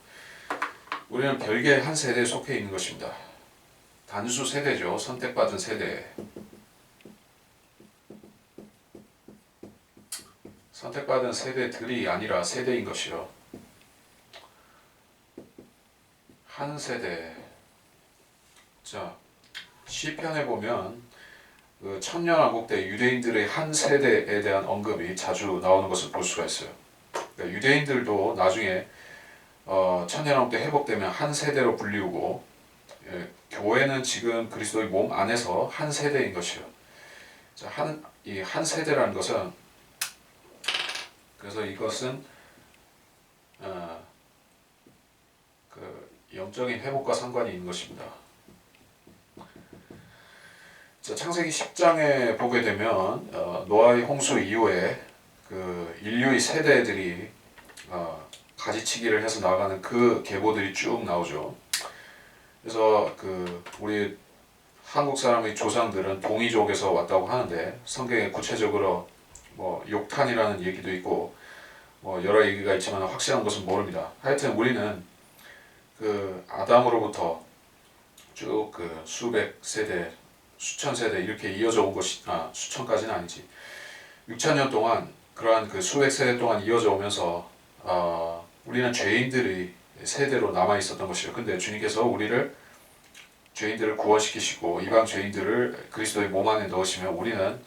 우리는 별개의 한 세대에 속해 있는 것입니다. 단수 세대죠. 선택받은 세대. 선택받은 세대들이 아니라 세대인 것이요. 한 세대. 자, 시편에 보면 그 천년왕국 때 유대인들의 한 세대에 대한 언급이 자주 나오는 것을 볼 수가 있어요. 그러니까 유대인들도 나중에 천년왕국 때 회복되면 한 세대로 불리우고, 교회는 지금 그리스도의 몸 안에서 한 세대인 것이요. 자, 이 한 세대라는 것은, 그래서 이것은 그 영적인 회복과 상관이 있는 것입니다. 자, 창세기 10장에 보게 되면 노아의 홍수 이후에 그 인류의 세대들이 가지치기를 해서 나가는 그 계보들이 쭉 나오죠. 그래서 그 우리 한국 사람의 조상들은 동이족에서 왔다고 하는데, 성경에 구체적으로 뭐 욕탄이라는 얘기도 있고 뭐 여러 얘기가 있지만 확실한 것은 모릅니다. 하여튼 우리는 그 아담으로부터 쭉 그 수백 세대, 수천 세대 이렇게 이어져 온 것이, 수천까지는 아니지, 6천년 동안 그러한 그 수백 세대 동안 이어져 오면서 우리는 죄인들의 세대로 남아 있었던 것이에요. 근데 주님께서 죄인들을 구원시키시고 이방 죄인들을 그리스도의 몸 안에 넣으시면 우리는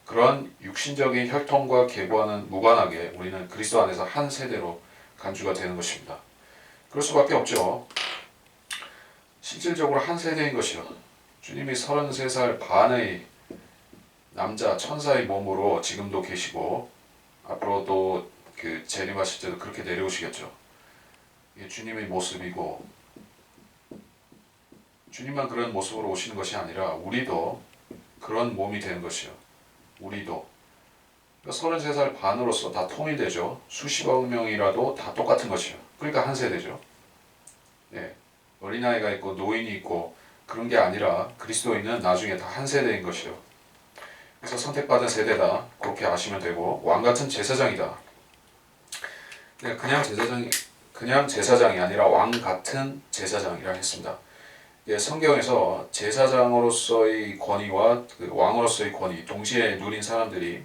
그런 육신적인 혈통과 계보와는 무관하게 우리는 그리스도 안에서 한 세대로 간주가 되는 것입니다. 그럴 수밖에 없죠. 실질적으로 한 세대인 것이요. 주님이 33살 반의 남자 천사의 몸으로 지금도 계시고 앞으로도 그 재림하실 때도 그렇게 내려오시겠죠. 이게 주님의 모습이고, 주님만 그런 모습으로 오시는 것이 아니라 우리도 그런 몸이 되는 것이요. 우리도. 그러니까 33살 반으로서 다 통일되죠. 수십억 명이라도 다 똑같은 것이요. 그러니까 한 세대죠. 네. 어린아이가 있고 노인이 있고 그런 게 아니라 그리스도인은 나중에 다 한 세대인 것이요. 그래서 선택받은 세대다, 그렇게 아시면 되고, 왕같은 제사장이다. 그냥 제사장이 아니라 왕같은 제사장이라 했습니다. 성경에서 제사장으로서의 권위와 그 왕으로서의 권위 동시에 누린 사람들이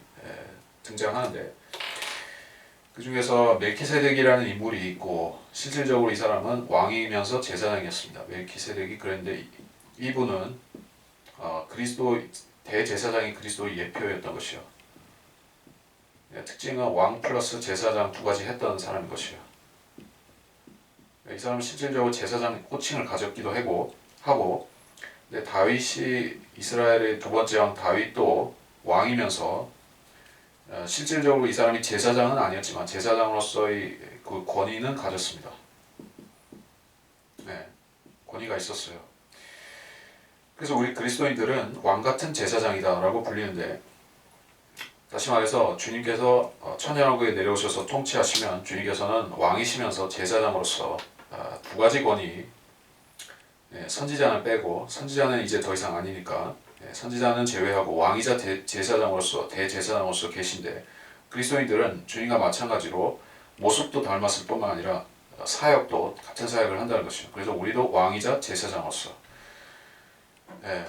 등장하는데, 그 중에서 멜키세덱이라는 인물이 있고, 실질적으로 이 사람은 왕이면서 제사장이었습니다. 멜키세덱이 그랬는데 이분은 그리스도 대제사장이 그리스도의 예표였던 것이요. 특징은 왕 플러스 제사장 두 가지 했던 사람인 것이요. 이 사람은 실질적으로 제사장 호칭을 가졌기도 하고, 근데 다윗이, 이스라엘의 두 번째 왕 다윗도 왕이면서 실질적으로 이 사람이 제사장은 아니었지만 제사장으로서의 그 권위는 가졌습니다. 네, 권위가 있었어요. 그래서 우리 그리스도인들은 왕같은 제사장이다라고 불리는데, 다시 말해서 주님께서 천년왕국에 내려오셔서 통치하시면 주님께서는 왕이시면서 제사장으로서 두 가지 권위, 선지자는 빼고, 선지자는 이제 더 이상 아니니까 선지자는 제외하고 왕이자 제사장으로서 대제사장으로서 계신데, 그리스도인들은 주님과 마찬가지로 모습도 닮았을 뿐만 아니라 사역도 같은 사역을 한다는 것이죠. 그래서 우리도 왕이자 제사장으로서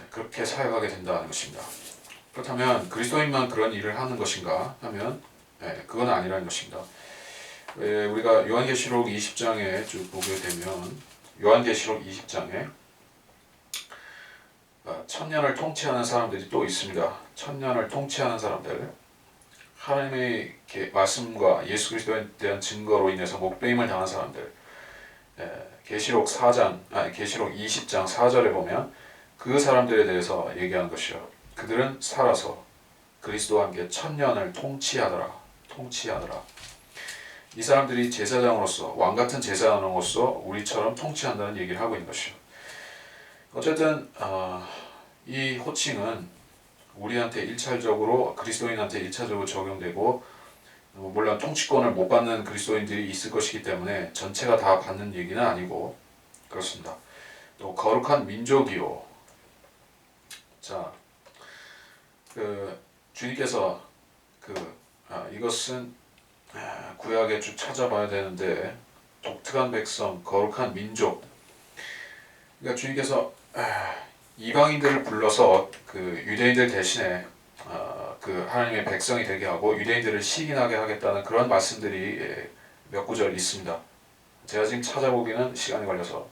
그렇게 사역하게 된다는 것입니다. 그렇다면 그리스도인만 그런 일을 하는 것인가 하면 그건 아니라는 것입니다. 우리가 요한계시록 20장에 쭉 보게 되면, 요한계시록 20장에 천년을 통치하는 사람들이 또 있습니다. 천년을 통치하는 사람들, 하나님의 말씀과 예수 그리스도에 대한 증거로 인해서 목배임을 당한 사람들, 계시록 20장 4절에 보면 그 사람들에 대해서 얘기하는 것이요. 그들은 살아서 그리스도와 함께 천년을 통치하더라. 이 사람들이 제사장으로서, 왕같은 제사장으로서 우리처럼 통치한다는 얘기를 하고 있는 것이요. 어쨌든 이 호칭은 우리한테 그리스도인한테 1차적으로 적용되고, 물론 통치권을 못 받는 그리스도인들이 있을 것이기 때문에 전체가 다 받는 얘기는 아니고 그렇습니다. 또 거룩한 민족이요. 자, 주님께서 이것은 구약에 쭉 찾아봐야 되는데, 독특한 백성, 거룩한 민족. 그러니까 주님께서 이방인들을 불러서 그 유대인들 대신에 그 하나님의 백성이 되게 하고 유대인들을 시기나게 하겠다는 그런 말씀들이 몇 구절 있습니다. 제가 지금 찾아보기는 시간이 걸려서.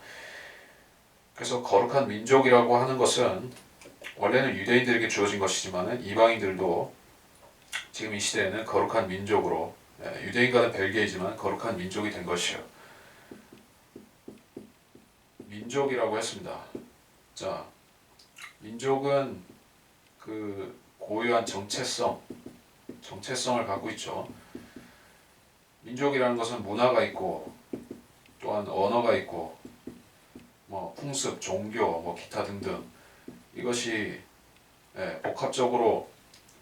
그래서 거룩한 민족이라고 하는 것은 원래는 유대인들에게 주어진 것이지만 이방인들도 지금 이 시대에는 거룩한 민족으로, 유대인과는 별개이지만 거룩한 민족이 된 것이요. 민족이라고 했습니다. 자, 민족은 그 고유한 정체성을 갖고 있죠. 민족이라는 것은 문화가 있고 또한 언어가 있고 뭐 풍습, 종교, 뭐 기타 등등 이것이 복합적으로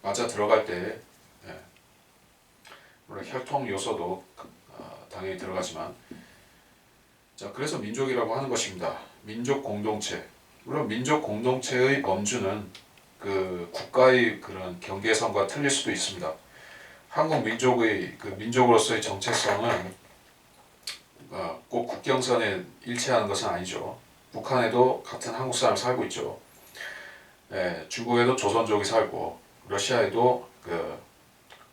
맞아 들어갈 때 물론 혈통 요소도 당연히 들어가지만 자 그래서 민족이라고 하는 것입니다. 민족 공동체 물론 민족 공동체의 범주는 그 국가의 그런 경계선과 틀릴 수도 있습니다. 한국 민족의 그 민족으로서의 정체성은 꼭 국경선에 일치하는 것은 아니죠. 북한에도 같은 한국 사람 살고 있죠. 중국에도 조선족이 살고 러시아에도 그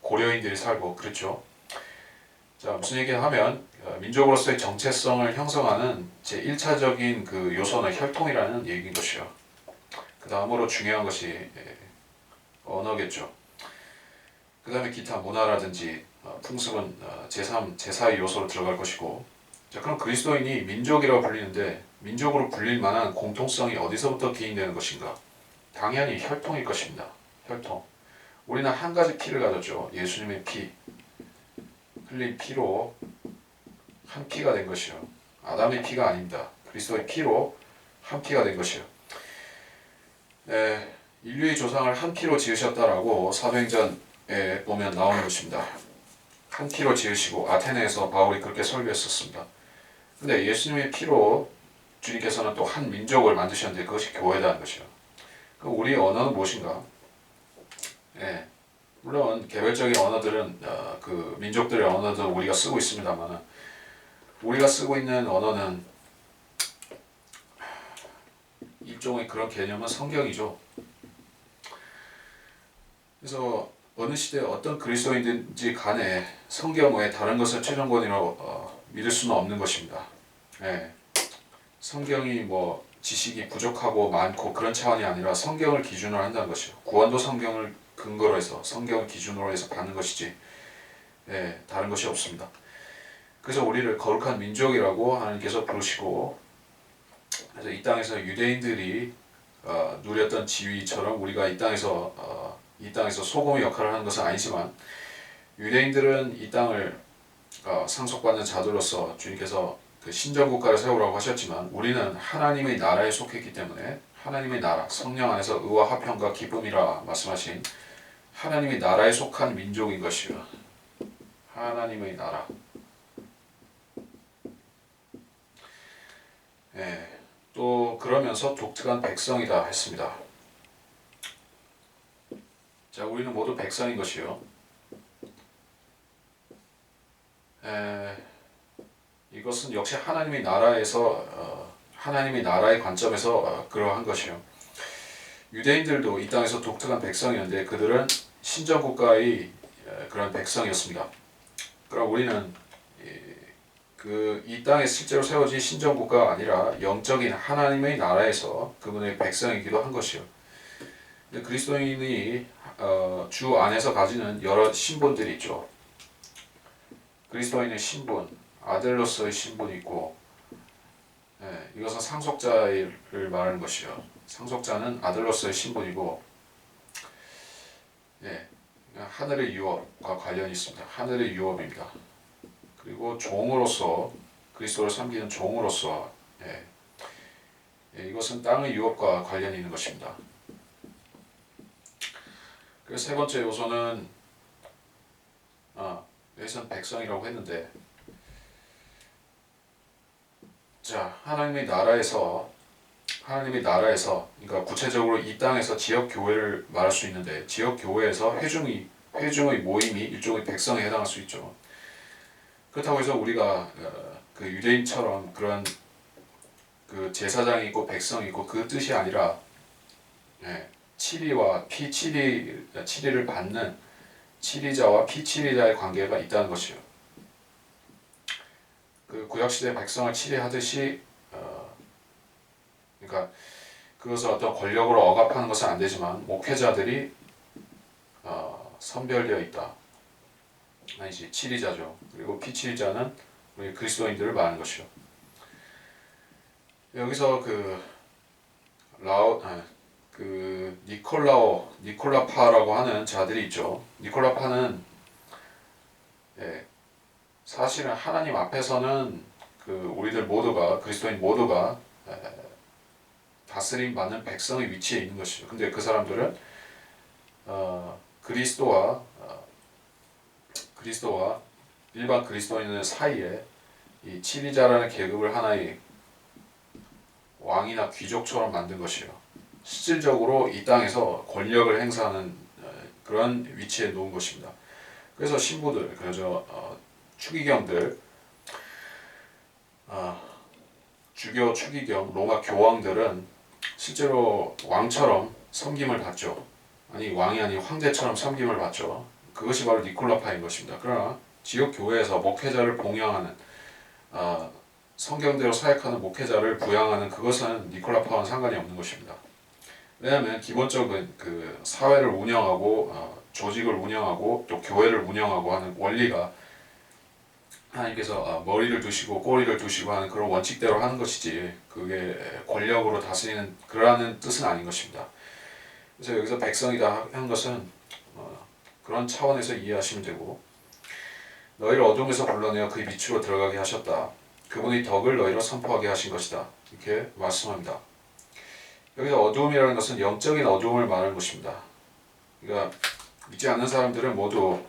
고려인들이 살고 그렇죠. 자 무슨 얘기를 하면 민족으로서의 정체성을 형성하는 제1차적인 그 요소는 혈통이라는 얘기인 것이요. 그 다음으로 중요한 것이 언어겠죠. 그 다음에 기타 문화라든지 풍습은 제3, 제4의 요소로 들어갈 것이고 자 그럼 그리스도인이 민족이라고 불리는데 민족으로 불릴 만한 공통성이 어디서부터 기인되는 것인가? 당연히 혈통일 것입니다. 혈통. 우리는 한 가지 피를 가졌죠. 예수님의 피. 흘린 피로 한 피가 된 것이요. 아담의 피가 아닙니다. 그리스도의 피로 한 피가 된 것이요. 인류의 조상을 한 피로 지으셨다라고 사도행전에 보면 나오는 것입니다. 한 피로 지으시고 아테네에서 바울이 그렇게 설교했었습니다. 근데 예수님의 피로 주님께서는 또 한 민족을 만드셨는데 그것이 교회라는 것이요. 그럼 우리의 언어는 무엇인가? 물론 개별적인 언어들은 그 민족들의 언어도 우리가 쓰고 있습니다만 우리가 쓰고 있는 언어는 일종의 그런 개념은 성경이죠. 그래서 어느 시대 어떤 그리스도인든지 간에 성경 외에 다른 것을 최종권이라고 믿을 수는 없는 것입니다. 성경이 뭐 지식이 부족하고 많고 그런 차원이 아니라 성경을 기준으로 한다는 것이요. 구원도 성경을 근거로 해서 성경을 기준으로 해서 받는 것이지 다른 것이 없습니다. 그래서 우리를 거룩한 민족이라고 하나님께서 부르시고 그래서 이 땅에서 유대인들이 누렸던 지위처럼 우리가 이 땅에서 소금의 역할을 하는 것은 아니지만 유대인들은 이 땅을 상속받는 자들로서 주님께서 그 신정국가를 세우라고 하셨지만 우리는 하나님의 나라에 속했기 때문에 하나님의 나라, 성령 안에서 의와 화평과 기쁨이라 말씀하신 하나님의 나라에 속한 민족인 것이요. 하나님의 나라. 또 그러면서 독특한 백성이다 했습니다. 자, 우리는 모두 백성인 것이요. 이것은 역시 하나님의 나라에서 하나님의 나라의 관점에서 그러한 것이요. 유대인들도 이 땅에서 독특한 백성이었는데 그들은 신정국가의 그런 백성이었습니다. 그럼 우리는 이 땅에 실제로 세워진 신정국가가 아니라 영적인 하나님의 나라에서 그분의 백성이기도 한 것이요. 근데 그리스도인이 주 안에서 가지는 여러 신분들이 있죠. 그리스도인의 신분, 아들로서의 신분이 있고 이것은 상속자를 말하는 것이요. 상속자는 아들로서의 신분이고 하늘의 유업과 관련이 있습니다. 하늘의 유업입니다. 그리고 종으로서 그리스도를 섬기는 종으로서 이것은 땅의 유업과 관련이 있는 것입니다. 그래서 세 번째 요소는 여기서는 백성이라고 했는데 자 하나님의 나라에서 그러니까 구체적으로 이 땅에서 지역 교회를 말할 수 있는데 지역 교회에서 회중의 모임이 일종의 백성에 해당할 수 있죠. 그렇다고 해서 우리가 그 유대인처럼 그런 그 제사장이 있고 백성이 있고 그 뜻이 아니라 치리와 치리를 받는 치리자와 피치리자의 관계가 있다는 것이요. 그 구약시대 백성을 치리하듯이 그러니까 그것을 어떤 권력으로 억압하는 것은 안 되지만 목회자들이 선별되어 있다. 아니지, 치리자죠. 그리고 피치리자는 우리 그리스도인들을 말하는 것이요. 여기서 니콜라파라고 하는 자들이 있죠. 니콜라파는 사실은 하나님 앞에서는 우리들 모두가 그리스도인 모두가 다스림 받는 백성의 위치에 있는 것이죠. 근데 그 사람들은 그리스도와 일반 그리스도인들 사이에 이 치리자라는 계급을 하나의 왕이나 귀족처럼 만든 것이요. 실질적으로 이 땅에서 권력을 행사하는 그런 위치에 놓은 것입니다. 그래서 신부들, 그래서 추기경들, 주교 추기경, 로마 교황들은 실제로 왕처럼 섬김을 받죠. 아니 왕이 아닌 황제처럼 섬김을 받죠. 그것이 바로 니콜라파인 것입니다. 그러나 지역 교회에서 목회자를 봉양하는 성경대로 사역하는 목회자를 부양하는 그것은 니콜라파와는 상관이 없는 것입니다. 왜냐하면 기본적인 그 사회를 운영하고 조직을 운영하고 또 교회를 운영하고 하는 원리가 하나님께서 머리를 두시고 꼬리를 두시고 하는 그런 원칙대로 하는 것이지 그게 권력으로 다스리는 그러한 뜻은 아닌 것입니다. 그래서 여기서 백성이다 하는 것은 그런 차원에서 이해하시면 되고, 너희를 어둠에서 불러내어 그의 빛으로 들어가게 하셨다. 그분의 덕을 너희로 선포하게 하신 것이다. 이렇게 말씀합니다. 여기서 어두움이라는 것은 영적인 어두움을 말하는 것입니다. 그러니까 믿지 않는 사람들은 모두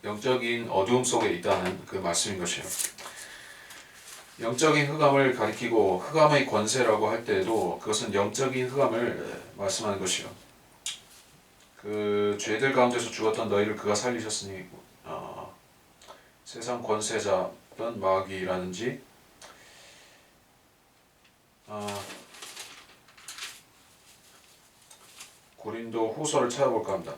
영적인 어두움 속에 있다는 그 말씀인 것이에요. 영적인 흑암을 가리키고 흑암의 권세라고 할 때에도 그것은 영적인 흑암을 말씀하는 것이요. 그 죄들 가운데서 죽었던 너희를 그가 살리셨으니 세상 권세자던 마귀라든지 고린도 후서를 찾아볼까 합니다.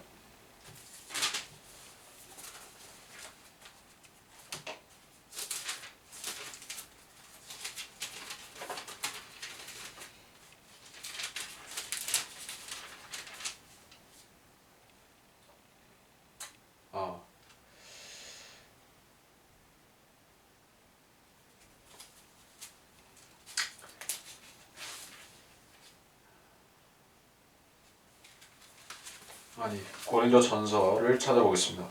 고린도 전서를 찾아보겠습니다.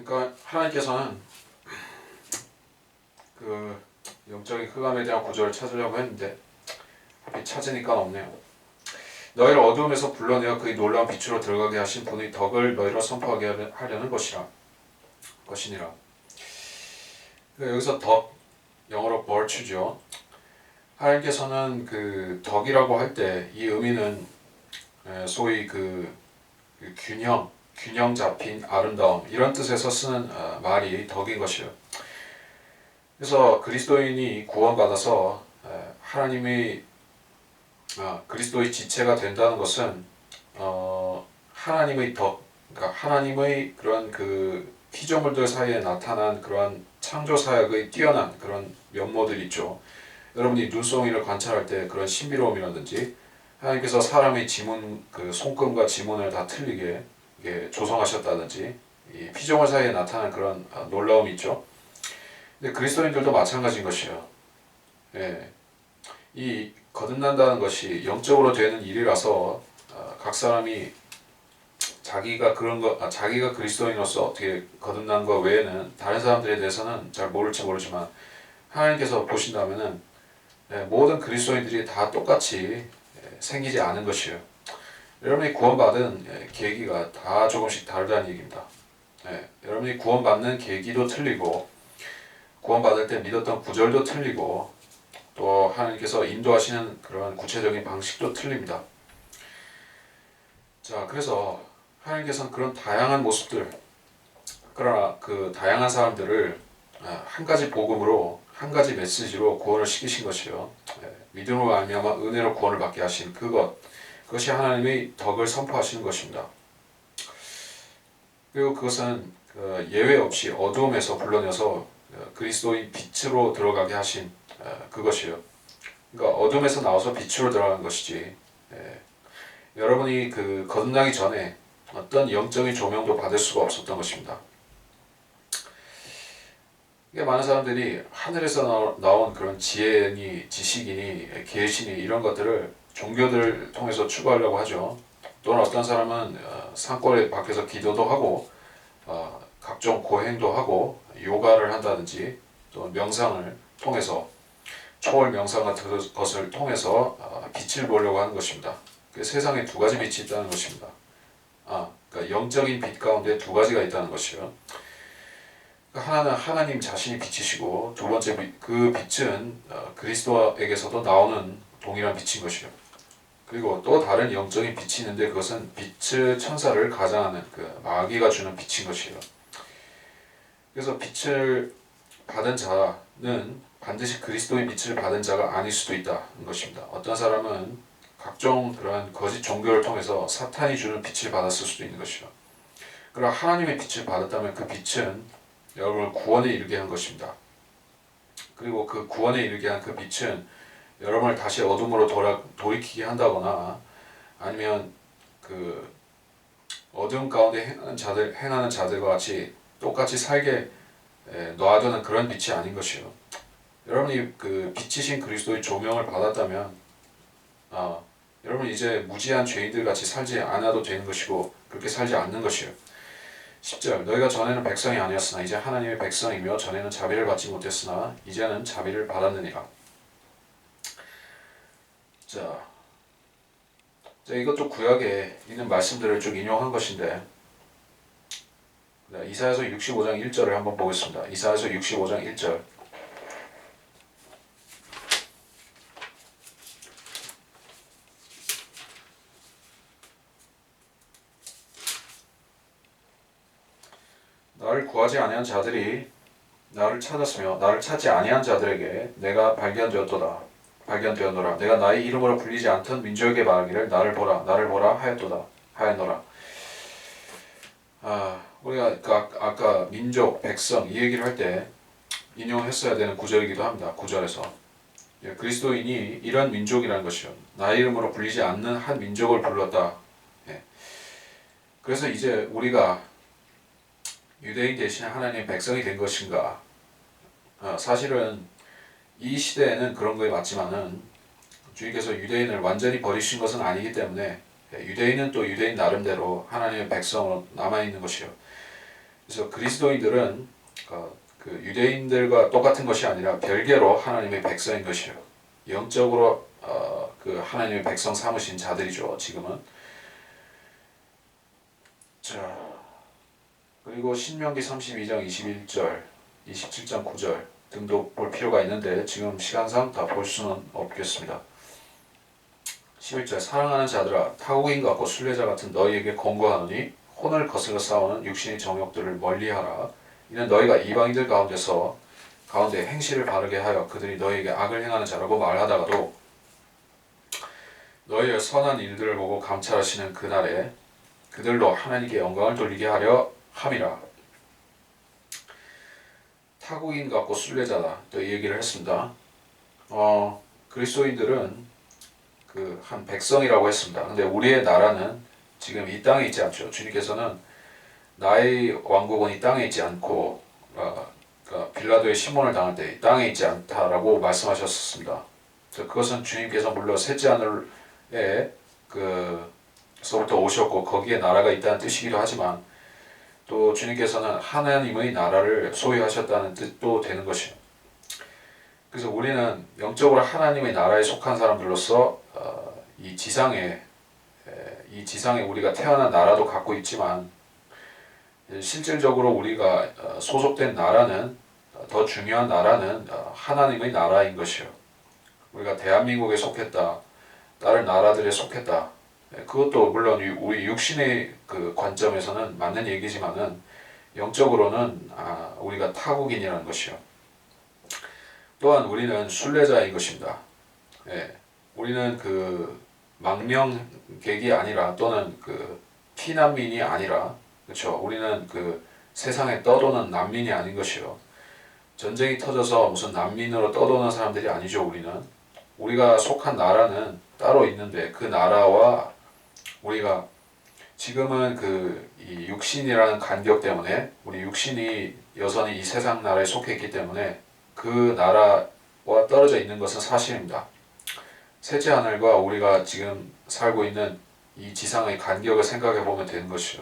그러니까 하나님께서는 그 영적인 흑암에 대한 구절을 찾으려고 했는데 찾으니까 없네요. 너희를 어두움에서 불러내어 그의 놀라운 빛으로 들어가게 하신 분의 덕을 너희로 선포하게 하려는 것이니라. 여기서 덕, 영어로 virtue죠. 하나님께서는 그 덕이라고 할 때 이 의미는 소위 그 균형 잡힌 아름다움 이런 뜻에서 쓰는 말이 덕인 것이에요. 그래서 그리스도인이 구원받아서 하나님의 그리스도의 지체가 된다는 것은 하나님의 덕, 그러니까 하나님의 그런 그 피조물들 사이에 나타난 그런 창조 사역의 뛰어난 그런 면모들이 있죠. 여러분이 눈송이를 관찰할 때 그런 신비로움이라든지 하나님께서 사람의 지문, 그 손금과 지문을 다 틀리게 조성하셨다든지 이 피조물 사이에 나타난 그런 놀라움이 있죠. 근데 그리스도인들도 마찬가지인 것이에요. 이 거듭난다는 것이 영적으로 되는 일이라서 각 사람이 자기가 그리스도인으로서 어떻게 거듭난 것 외에는 다른 사람들에 대해서는 잘 모를지 모르지만 하나님께서 보신다면은 모든 그리스도인들이 다 똑같이 생기지 않은 것이에요. 여러분이 구원받은 계기가 다 조금씩 다르다는 얘기입니다. 여러분이 구원받는 계기도 틀리고 구원받을 때 믿었던 구절도 틀리고 또 하나님께서 인도하시는 그런 구체적인 방식도 틀립니다. 자, 그래서 하나님께서는 그런 다양한 모습들, 그러나 그 다양한 사람들을 한 가지 복음으로, 한 가지 메시지로 구원을 시키신 것이요. 믿음으로 말미암아 은혜로 구원을 받게 하신 그것이 하나님의 덕을 선포하시는 것입니다. 그리고 그것은 예외 없이 어두움에서 불러내서 그리스도의 빛으로 들어가게 하신 그것이요. 그러니까 어둠에서 나와서 빛으로 들어가는 것이지. 여러분이 거듭나기 전에 어떤 영적인 조명도 받을 수가 없었던 것입니다. 많은 사람들이 하늘에서 나온 그런 지혜니 지식이니 계시니 이런 것들을 종교들 통해서 추구하려고 하죠. 또는 어떤 사람은 산골에 밖에서 기도도 하고 각종 고행도 하고 요가를 한다든지 또 명상을 통해서 초월 명상 같은 것을 통해서 빛을 보려고 하는 것입니다. 세상에 두 가지 빛이 있다는 것입니다. 그러니까 영적인 빛 가운데 두 가지가 있다는 것이요. 하나는 하나님 자신이 빛이시고 두 번째 그 빛은 그리스도에게서도 나오는 동일한 빛인 것이요. 그리고 또 다른 영적인 빛이 있는데 그것은 빛의 천사를 가장하는 마귀가 주는 빛인 것이요. 그래서 빛을 받은 자는 반드시 그리스도의 빛을 받은 자가 아닐 수도 있다는 것입니다. 어떤 사람은 각종 그러한 거짓 종교를 통해서 사탄이 주는 빛을 받았을 수도 있는 것이요. 그러나 하나님의 빛을 받았다면 그 빛은 여러분을 구원에 이르게 한 것입니다. 그리고 그 구원에 이르게 한 그 빛은 여러분을 다시 어둠으로 돌이키게 한다거나 아니면 그 어둠 가운데 행하는 자들과 같이 똑같이 살게 놔두는 그런 빛이 아닌 것이요. 여러분이 그 빛이신 그리스도의 조명을 받았다면 여러분 이제 무지한 죄인들 같이 살지 않아도 되는 것이고 그렇게 살지 않는 것이요. 10절 너희가 전에는 백성이 아니었으나 이제 하나님의 백성이며 전에는 자비를 받지 못했으나 이제는 자비를 받았느니라. 자, 이것도 구약에 있는 말씀들을 쭉 인용한 것인데 이사야서 65장 1절을 한번 보겠습니다. 이사야서 65장 1절 나를 구하지 아니한 자들이 나를 찾았으며 나를 찾지 아니한 자들에게 내가 발견되었노라. 내가 나의 이름으로 불리지 않던 민족에게 말하기를 나를 보라 하였노라. 우리가 아까 민족, 백성 이 얘기를 할 때 인용했어야 되는 구절이기도 합니다. 9절에서 그리스도인이 이런 민족이라는 것이요. 나의 이름으로 불리지 않는 한 민족을 불렀다. 그래서 이제 우리가 유대인 대신 하나님의 백성이 된 것인가? 사실은 이 시대에는 그런 거에 맞지만은 주님께서 유대인을 완전히 버리신 것은 아니기 때문에 유대인은 또 유대인 나름대로 하나님의 백성으로 남아있는 것이요. 그래서 그리스도인들은 그 유대인들과 똑같은 것이 아니라 별개로 하나님의 백성인 것이요. 영적으로 그 하나님의 백성 삼으신 자들이죠. 지금은. 자. 그리고 신명기 32장 21절, 27장 9절 등도 볼 필요가 있는데 지금 시간상 다 볼 수는 없겠습니다. 11절 사랑하는 자들아 타국인 같고 순례자 같은 너희에게 권고하노니 혼을 거슬러 싸우는 육신의 정욕들을 멀리하라. 이는 너희가 이방인들 가운데 행실을 바르게 하여 그들이 너희에게 악을 행하는 자라고 말하다가도 너희의 선한 일들을 보고 감찰하시는 그날에 그들로 하나님께 영광을 돌리게 하려 함이라. 타국인 같고 순례자다. 또 이 얘기를 했습니다. 그리스도인들은 그 한 백성이라고 했습니다. 근데 우리의 나라는 지금 이 땅에 있지 않죠. 주님께서는 나의 왕국은 이 땅에 있지 않고 빌라도의 심문을 당할 때 이 땅에 있지 않다라고 말씀하셨습니다. 그것은 주님께서 물론 셋째 하늘에 서부터 오셨고 거기에 나라가 있다는 뜻이기도 하지만 또 주님께서는 하나님의 나라를 소유하셨다는 뜻도 되는 것이에요. 그래서 우리는 영적으로 하나님의 나라에 속한 사람들로서 이 지상에 우리가 태어난 나라도 갖고 있지만 실질적으로 우리가 소속된 나라는 더 중요한 나라는 하나님의 나라인 것이요. 우리가 대한민국에 속했다, 다른 나라들에 속했다. 그것도 물론 우리 육신의 그 관점에서는 맞는 얘기지만은 영적으로는 우리가 타국인이라는 것이요. 또한 우리는 순례자인 것입니다. 우리는 그 망명객이 아니라 또는 그 피난민이 아니라 그렇죠. 우리는 그 세상에 떠도는 난민이 아닌 것이요. 전쟁이 터져서 무슨 난민으로 떠도는 사람들이 아니죠. 우리가 속한 나라는 따로 있는데 그 나라와 우리가 지금은 이 육신이라는 간격 때문에 우리 육신이 여전히 이 세상 나라에 속해 있기 때문에 그 나라와 떨어져 있는 것은 사실입니다. 셋째 하늘과 우리가 지금 살고 있는 이 지상의 간격을 생각해 보면 되는 것이요.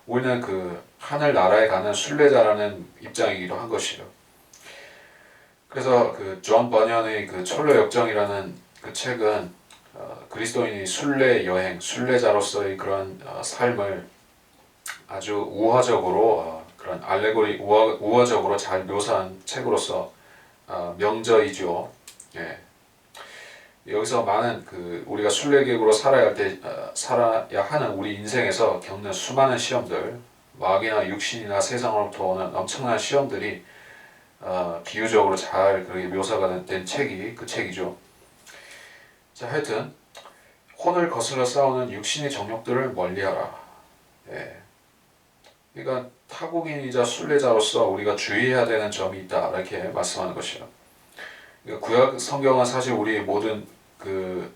우리는 그 하늘 나라에 가는 순례자라는 입장이기도 한 것이요. 그래서 그 존 버년의 그 철로 역정이라는 그 책은 그리스도인이 순례 여행, 순례자로서의 그런 삶을 아주 우화적으로 그런 알레고리 우화적으로 잘 묘사한 책으로서 명저이죠. 여기서 많은 그 우리가 순례객으로 살아야 하는 우리 인생에서 겪는 수많은 시험들, 마귀나 육신이나 세상으로부터 오는 엄청난 시험들이 비유적으로 잘 그렇게 묘사가 된 책이 그 책이죠. 자, 하여튼 혼을 거슬러 싸우는 육신의 정욕들을 멀리하라. 그러니까 타국인이자 순례자로서 우리가 주의해야 되는 점이 있다 이렇게 말씀하는 것이요. 그러니까 구약 성경은 사실 우리 모든 그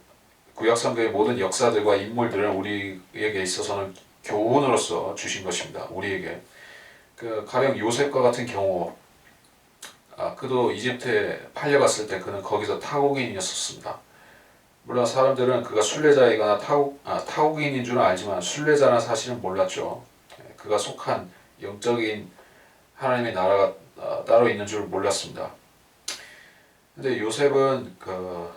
구약 성경의 모든 역사들과 인물들은 우리에게 있어서는 교훈으로서 주신 것입니다. 우리에게 그 가령 요셉과 같은 경우, 그도 이집트에 팔려갔을 때 그는 거기서 타국인이었습니다. 물론 사람들은 그가 순례자이거나 타국인인 줄은 알지만 순례자라는 사실은 몰랐죠. 그가 속한 영적인 하나님의 나라가 따로 있는 줄 몰랐습니다. 근데 요셉은 그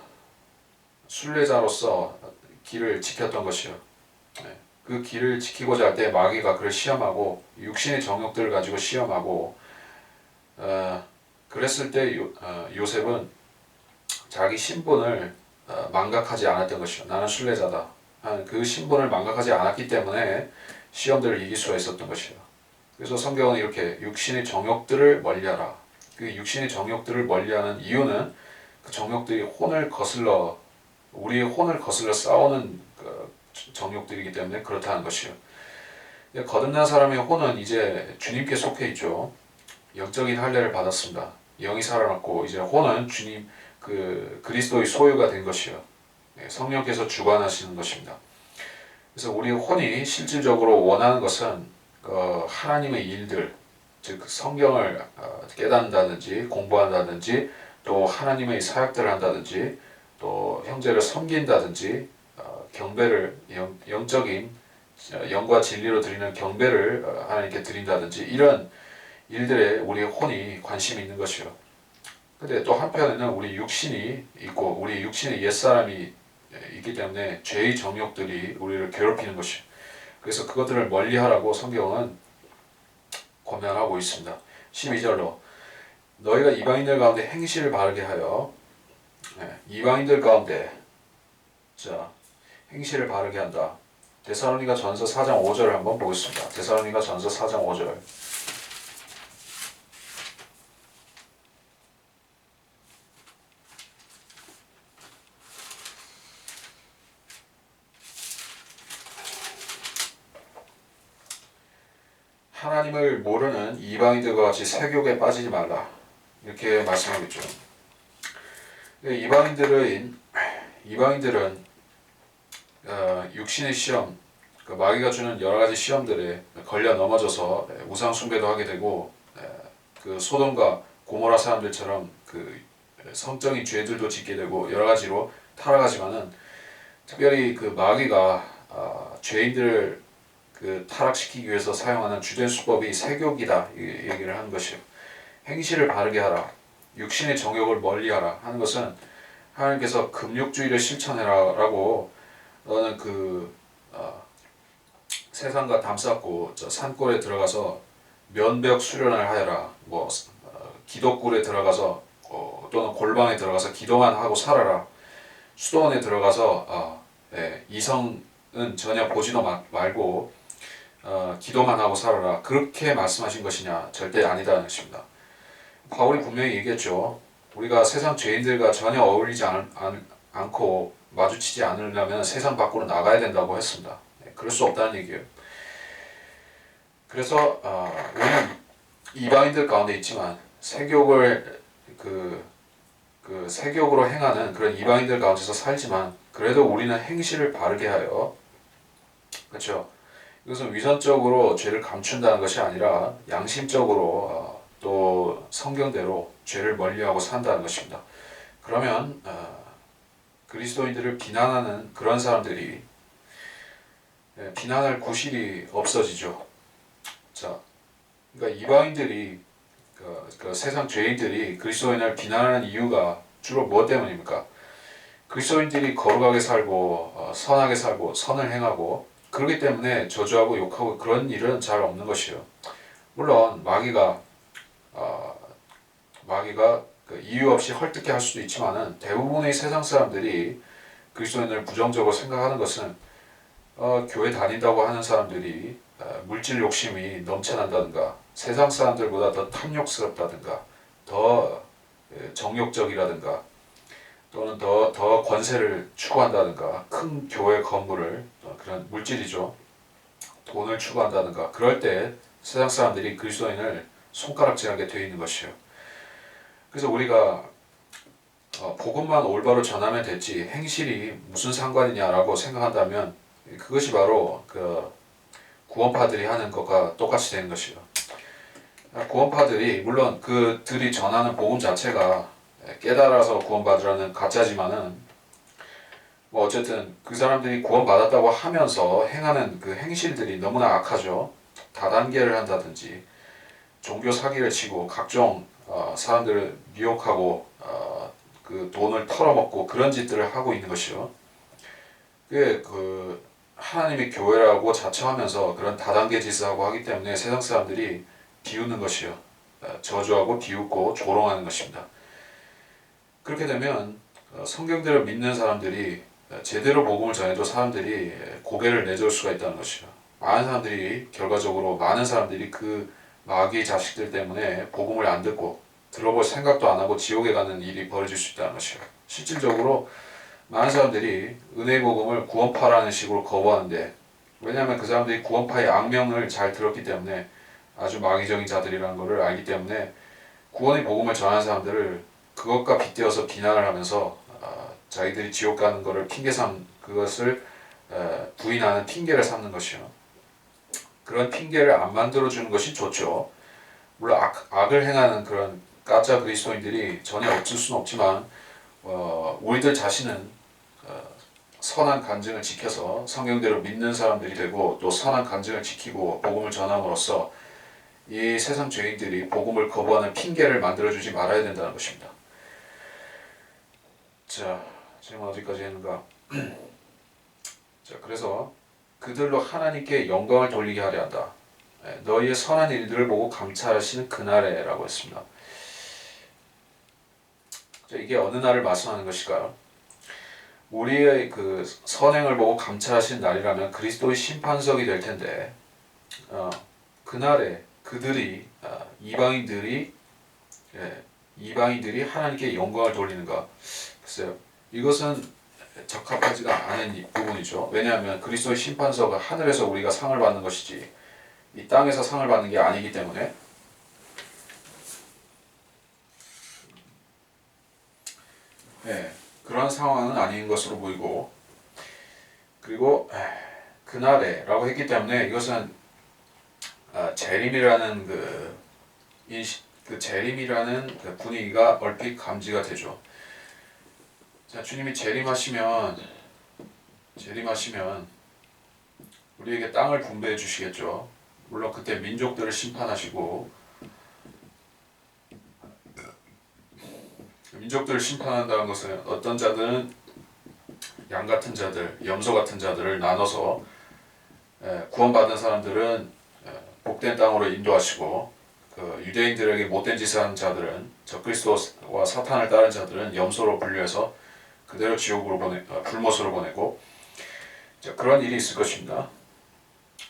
순례자로서 길을 지켰던 것이요. 그 길을 지키고자 할 때 마귀가 그를 시험하고 육신의 정욕들을 가지고 시험하고 그랬을 때 요셉은 자기 신분을 망각하지 않았던 것이요. 나는 순례자다. 그 신분을 망각하지 않았기 때문에 시험들을 이길 수가 있었던 것이요. 그래서 성경은 이렇게 육신의 정욕들을 멀리하라. 그 육신의 정욕들을 멀리하는 이유는 그 정욕들이 우리의 혼을 거슬러 싸우는 그 정욕들이기 때문에 그렇다는 것이요. 거듭난 사람의 혼은 이제 주님께 속해 있죠. 영적인 할례를 받았습니다. 영이 살아났고 이제 혼은 주님 그리스도의 소유가 된 것이요. 성령께서 주관하시는 것입니다. 그래서 우리 혼이 실질적으로 원하는 것은 하나님의 일들, 즉 성경을 깨닫는다든지 공부한다든지 또 하나님의 사역들을 한다든지 또 형제를 섬긴다든지 경배를 영적인 영과 진리로 드리는 경배를 하나님께 드린다든지 이런 일들에 우리의 혼이 관심이 있는 것이요. 근데 또 한편에는 우리 육신이 있고 우리 육신의 옛사람이 있기 때문에 죄의 정욕들이 우리를 괴롭히는 것이요. 그래서 그것들을 멀리하라고 성경은 권면하고 있습니다. 12절로 너희가 이방인들 가운데 행실을 바르게 하여 이방인들 가운데 행실을 바르게 한다. 데살로니가 전서 4장 5절을 한번 보겠습니다. 데살로니가 전서 4장 5절. 하나님을 모르는 이방인들과 같이 세욕에 빠지지 말라. 이렇게 말씀하겠죠. 이방인들은 육신의 시험, 마귀가 주는 여러 가지 시험들에 걸려 넘어져서 우상 숭배도 하게 되고 그 소돔과 고모라 사람들처럼 그 성적인 죄들도 짓게 되고 여러 가지로 타락하지만은 특별히 그 마귀가 죄인들을 타락시키기 위해서 사용하는 주된 수법이 세욕이다 이 얘기를 하는 것이요. 행실을 바르게 하라. 육신의 정욕을 멀리하라 하는 것은 하나님께서 금욕주의를 실천해라라고 너는 세상과 담쌓고 저 산골에 들어가서 면벽 수련을 하여라. 뭐 기독굴에 들어가서 또는 골방에 들어가서 기도만 하고 살아라. 수도원에 들어가서 이성은 전혀 보지도 말고 기도만 하고 살아라. 그렇게 말씀하신 것이냐? 절대 아니다는 것입니다. 바울이 분명히 얘기했죠. 우리가 세상 죄인들과 전혀 어울리지 않고 마주치지 않으려면 세상 밖으로 나가야 된다고 했습니다. 그럴 수 없다는 얘기예요. 그래서 우리는 이방인들 가운데 있지만 세욕을 세욕으로 행하는 그런 이방인들 가운데서 살지만 그래도 우리는 행실을 바르게 하여, 그렇죠? 이것은 위선적으로 죄를 감춘다는 것이 아니라 양심적으로 또 성경대로 죄를 멀리하고 산다는 것입니다. 그러면 그리스도인들을 비난하는 그런 사람들이 비난할 구실이 없어지죠. 자, 그러니까 이방인들이 그 세상 죄인들이 그리스도인을 비난하는 이유가 주로 무엇 때문입니까? 그리스도인들이 거룩하게 살고 선하게 살고 선을 행하고 그렇기 때문에 저주하고 욕하고 그런 일은 잘 없는 것이에요. 물론 마귀가 이유 없이 헐뜯게 할 수도 있지만은 대부분의 세상 사람들이 그리스도인을 부정적으로 생각하는 것은 교회 다닌다고 하는 사람들이 물질 욕심이 넘쳐난다든가 세상 사람들보다 더 탐욕스럽다든가 더 정욕적이라든가 또는 더 권세를 추구한다든가 큰 교회 건물을 그런 물질이죠. 돈을 추구한다든가 그럴 때 세상 사람들이 그리스도인을 손가락질하게 되어 있는 것이에요. 그래서 우리가 복음만 올바로 전하면 됐지 행실이 무슨 상관이냐라고 생각한다면 그것이 바로 구원파들이 하는 것과 똑같이 되는 것이에요. 구원파들이 물론 그들이 전하는 복음 자체가 깨달아서 구원받으라는 가짜지만은 뭐 어쨌든 그 사람들이 구원받았다고 하면서 행하는 그 행실들이 너무나 악하죠. 다단계를 한다든지 종교 사기를 치고 각종 사람들을 미혹하고 그 돈을 털어먹고 그런 짓들을 하고 있는 것이요. 하나님의 교회라고 자처하면서 그런 다단계 짓을 하고 하기 때문에 세상 사람들이 비웃는 것이요. 저주하고 비웃고 조롱하는 것입니다. 그렇게 되면 성경대로 믿는 사람들이 제대로 복음을 전해도 사람들이 고개를 내줄 수가 있다는 것이요. 많은 사람들이 그 마귀의 자식들 때문에 복음을 안 듣고 들어볼 생각도 안 하고 지옥에 가는 일이 벌어질 수 있다는 것이요. 실질적으로 많은 사람들이 은혜의 복음을 구원파라는 식으로 거부하는데 왜냐하면 그 사람들이 구원파의 악명을 잘 들었기 때문에 아주 마귀적인 자들이라는 것을 알기 때문에 구원의 복음을 전하는 사람들을 그것과 빗대어서 비난을 하면서 자기들이 지옥 가는 것을 그것을 부인하는 핑계를 삼는 것이요. 그런 핑계를 안 만들어주는 것이 좋죠. 물론 악을 행하는 그런 가짜 그리스도인들이 전혀 없을 수는 없지만 우리들 자신은 선한 간증을 지켜서 성경대로 믿는 사람들이 되고 또 선한 간증을 지키고 복음을 전함으로써 이 세상 죄인들이 복음을 거부하는 핑계를 만들어주지 말아야 된다는 것입니다. 자, 지금 어디까지 했는가? 자, 그래서 그들로 하나님께 영광을 돌리게 하려 한다. 너희의 선한 일들을 보고 감찰하시는 그날에 라고 했습니다. 자, 이게 어느 날을 말씀하는 것일까요? 우리의 그 선행을 보고 감찰하시는 날이라면 그리스도의 심판석이 될 텐데 그날에 그들이 이방인들이 하나님께 영광을 돌리는가? 글쎄요. 이것은 적합하지가 않은 부분이죠. 왜냐하면 그리스도의 심판석은 하늘에서 우리가 상을 받는 것이지 이 땅에서 상을 받는 게 아니기 때문에 그런 상황은 아닌 것으로 보이고 그리고 그날에 라고 했기 때문에 이것은 재림이라는 재림이라는 그 분위기가 얼핏 감지가 되죠. 자, 주님이 재림하시면 우리에게 땅을 분배해 주시겠죠. 물론 그때 민족들을 심판하시고 민족들을 심판한다는 것은 어떤 자들은 양 같은 자들, 염소 같은 자들을 나눠서 구원받은 사람들은 복된 땅으로 인도하시고 그 유대인들에게 못된 짓을 한 자들은 적그리스도와 사탄을 따른 자들은 염소로 분류해서 그대로 지옥으로 불못으로 보내고 그런 일이 있을 것입니다.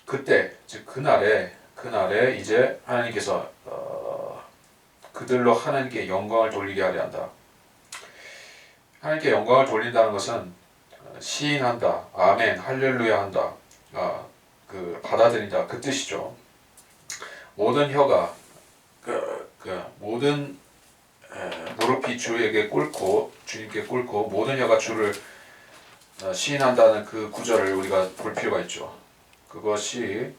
그때 즉 그날에 이제 하나님께서 그들로 하나님께 영광을 돌리게 하려 한다. 하나님께 영광을 돌린다는 것은 시인한다, 아멘, 할렐루야 한다, 그 받아들인다 그 뜻이죠. 모든 혀가 모든 무릎이 주님께 꿇고 모든 혀가 주를 시인한다는 그 구절을 우리가 볼 필요가 있죠. 그것이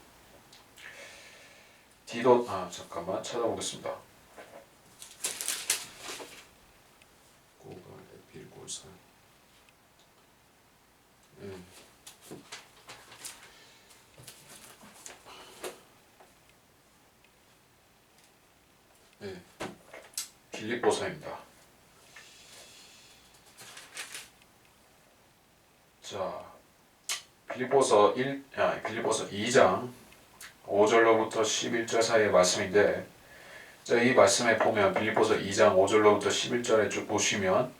잠깐만 찾아보겠습니다. 빌립보서입니다. 자, 빌립보서 2장 5절로부터 11절 사이의 말씀인데, 자, 이 말씀에 보면 빌립보서 2장 5절로부터 11절에 쭉 보시면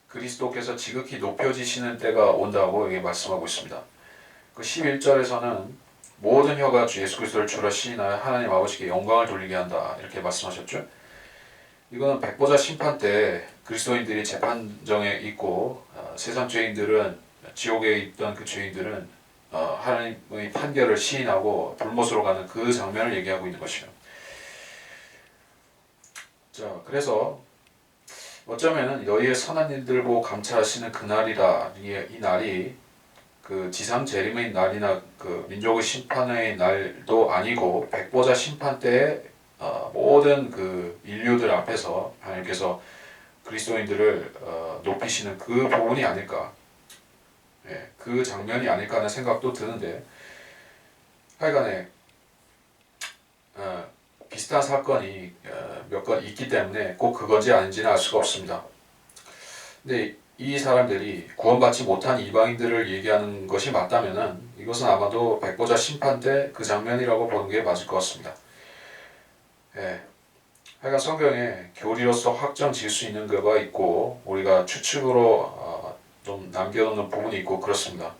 그리스도께서 지극히 높여지시는 때가 온다고 여기 말씀하고 있습니다. 그 11절에서는 모든 혀가 주 예수 그리스도를 주라 시인하여 하나님 아버지께 영광을 돌리게 한다 이렇게 말씀하셨죠. 이거는 백보자 심판 때 그리스도인들이 재판정에 있고 세상 죄인들은 지옥에 있던 그 죄인들은 하나님의 판결을 시인하고 불못으로 가는 그 장면을 얘기하고 있는 것이죠. 자, 그래서 어쩌면은 너희의 선한 일들 보고 감찰하시는 그날이라. 이 날이 그 지상 재림의 날이나 그 민족의 심판의 날도 아니고 백보자 심판 때에 모든 그 인류들 앞에서 하나님께서 그리스도인들을 높이시는 그 부분이 아닐까, 그 장면이 아닐까 하는 생각도 드는데, 하여간에 비슷한 사건이 몇 건 있기 때문에 꼭 그건지 아닌지는 알 수가 없습니다. 근데 이 사람들이 구원받지 못한 이방인들을 얘기하는 것이 맞다면은 이것은 아마도 백보자 심판 때 그 장면이라고 보는 게 맞을 것 같습니다. 하여간 성경에 교리로서 확정 지을 수 있는 거가 있고 우리가 추측으로 좀 남겨놓는 부분이 있고 그렇습니다.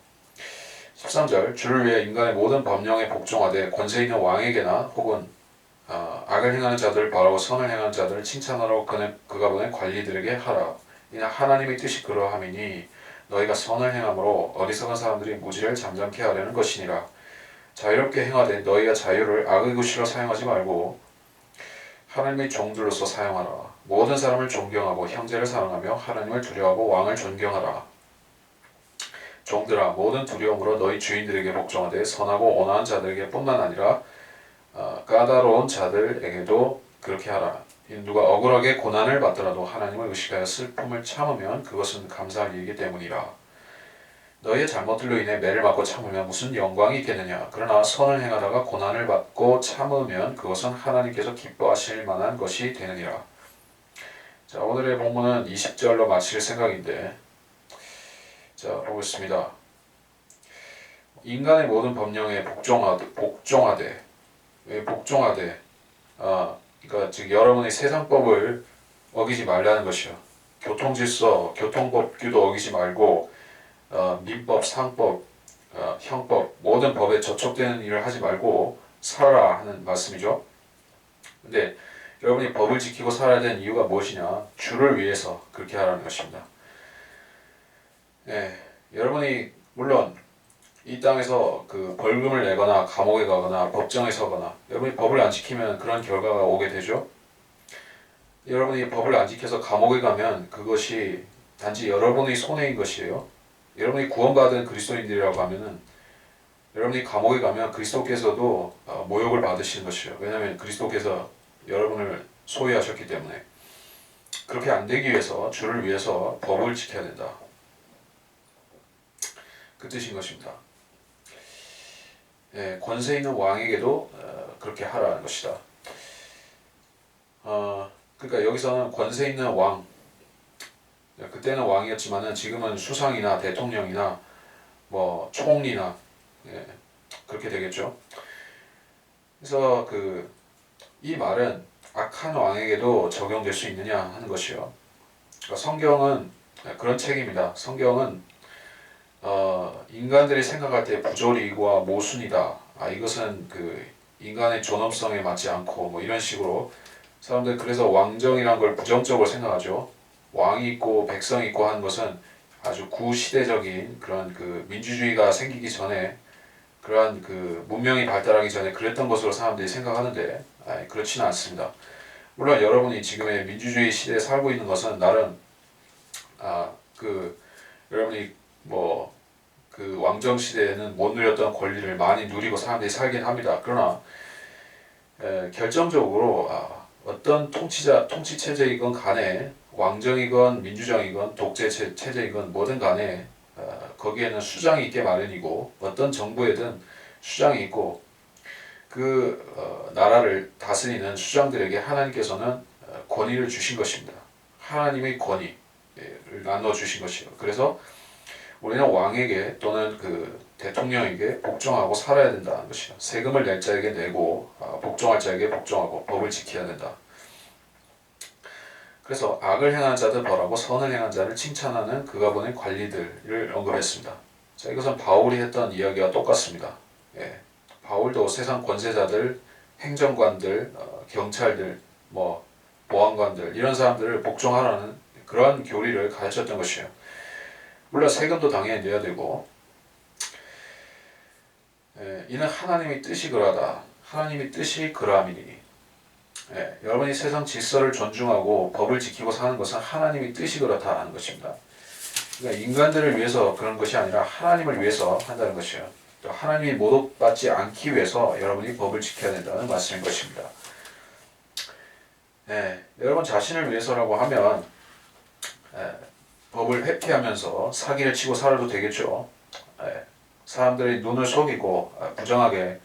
13절 주를 위해 인간의 모든 법령에 복종하되 권세 있는 왕에게나 혹은 악을 행하는 자들을 바라고 선을 행하는 자들을 칭찬하러 그가 보낸 관리들에게 하라. 이는 하나님의 뜻이 그러함이니 너희가 선을 행함으로 어리석은 사람들이 무지를 잠잠케 하려는 것이니라. 자유롭게 행하되 너희가 자유를 악의 구실로 사용하지 말고 하나님의 종들로서 사용하라. 모든 사람을 존경하고 형제를 사랑하며 하나님을 두려워하고 왕을 존경하라. 종들아 모든 두려움으로 너희 주인들에게 복종하되 선하고 온화한 자들에게 뿐만 아니라 까다로운 자들에게도 그렇게 하라. 누가 억울하게 고난을 받더라도 하나님을 의식하여 슬픔을 참으면 그것은 감사할 일이기 때문이라. 너희의 잘못들로 인해 매를 맞고 참으면 무슨 영광이 있겠느냐. 그러나 선을 행하다가 고난을 받고 참으면 그것은 하나님께서 기뻐하실 만한 것이 되느니라. 자, 오늘의 본문은 20절로 마칠 생각인데, 자, 보겠습니다. 인간의 모든 법령에 복종하되 그러니까 즉 여러분의 세상법을 어기지 말라는 것이요. 교통질서, 교통법규도 어기지 말고 민법, 상법, 형법 모든 법에 저촉되는 일을 하지 말고 살아라 하는 말씀이죠. 근데 여러분이 법을 지키고 살아야 되는 이유가 무엇이냐? 주를 위해서 그렇게 하라는 것입니다. 여러분이 물론 이 땅에서 그 벌금을 내거나 감옥에 가거나 법정에 서거나 여러분이 법을 안 지키면 그런 결과가 오게 되죠. 여러분이 법을 안 지켜서 감옥에 가면 그것이 단지 여러분의 손해인 것이에요. 여러분이 구원받은 그리스도인들이라고 하면은 여러분이 감옥에 가면 그리스도께서도 모욕을 받으시는 것이에요. 왜냐하면 그리스도께서 여러분을 소유하셨기 때문에. 그렇게 안 되기 위해서 주를 위해서 법을 지켜야 된다. 그 뜻인 것입니다. 권세 있는 왕에게도 그렇게 하라는 것이다. 그러니까 여기서는 권세 있는 왕, 그때는 왕이었지만은 지금은 수상이나 대통령이나 뭐 총리나 예, 그렇게 되겠죠. 그래서 이 말은 악한 왕에게도 적용될 수 있느냐 하는 것이요. 그러니까 성경은 그런 책입니다. 성경은 인간들이 생각할 때 부조리와 모순이다. 이것은 인간의 존엄성에 맞지 않고 뭐 이런 식으로 사람들 그래서 왕정이란 걸 부정적으로 생각하죠. 왕이 있고 백성이 있고 하는 것은 아주 구시대적인 그런 민주주의가 생기기 전에 그러한 문명이 발달하기 전에 그랬던 것으로 사람들이 생각하는데 그렇지는 않습니다. 물론 여러분이 지금의 민주주의 시대에 살고 있는 것은 나름 여러분이 뭐 왕정 시대에는 못 누렸던 권리를 많이 누리고 사람들이 살긴 합니다. 그러나 결정적으로 어떤 통치 체제이건 간에 왕정이건 민주정이건 독재 체제이건 뭐든 간에 거기에는 수장이 있게 마련이고 어떤 정부에든 수장이 있고 나라를 다스리는 수장들에게 하나님께서는 권위를 주신 것입니다. 하나님의 권위를 나눠 주신 것이요. 그래서 우리는 왕에게 또는 대통령에게 복종하고 살아야 된다는 것이요. 세금을 낼 자에게 내고 복종할 자에게 복종하고 법을 지켜야 된다. 그래서 악을 행한 자들 벌하고 선을 행한 자를 칭찬하는 그가 보낸 관리들을 언급했습니다. 자, 이것은 바울이 했던 이야기와 똑같습니다. 예, 바울도 세상 권세자들, 행정관들, 경찰들, 보안관들 이런 사람들을 복종하라는 그런 교리를 가르쳤던 것이에요. 물론 세금도 당연히 내야 되고 이는 하나님의 뜻이 그러하다. 하나님의 뜻이 그러함이니 여러분이 세상 질서를 존중하고 법을 지키고 사는 것은 하나님의 뜻이 그렇다는 것입니다. 그러니까 인간들을 위해서 그런 것이 아니라 하나님을 위해서 한다는 것이에요. 또 하나님이 모독받지 않기 위해서 여러분이 법을 지켜야 된다는 말씀인 것입니다. 여러분 자신을 위해서라고 하면 법을 회피하면서 사기를 치고 살아도 되겠죠. 사람들이 눈을 속이고 부정하게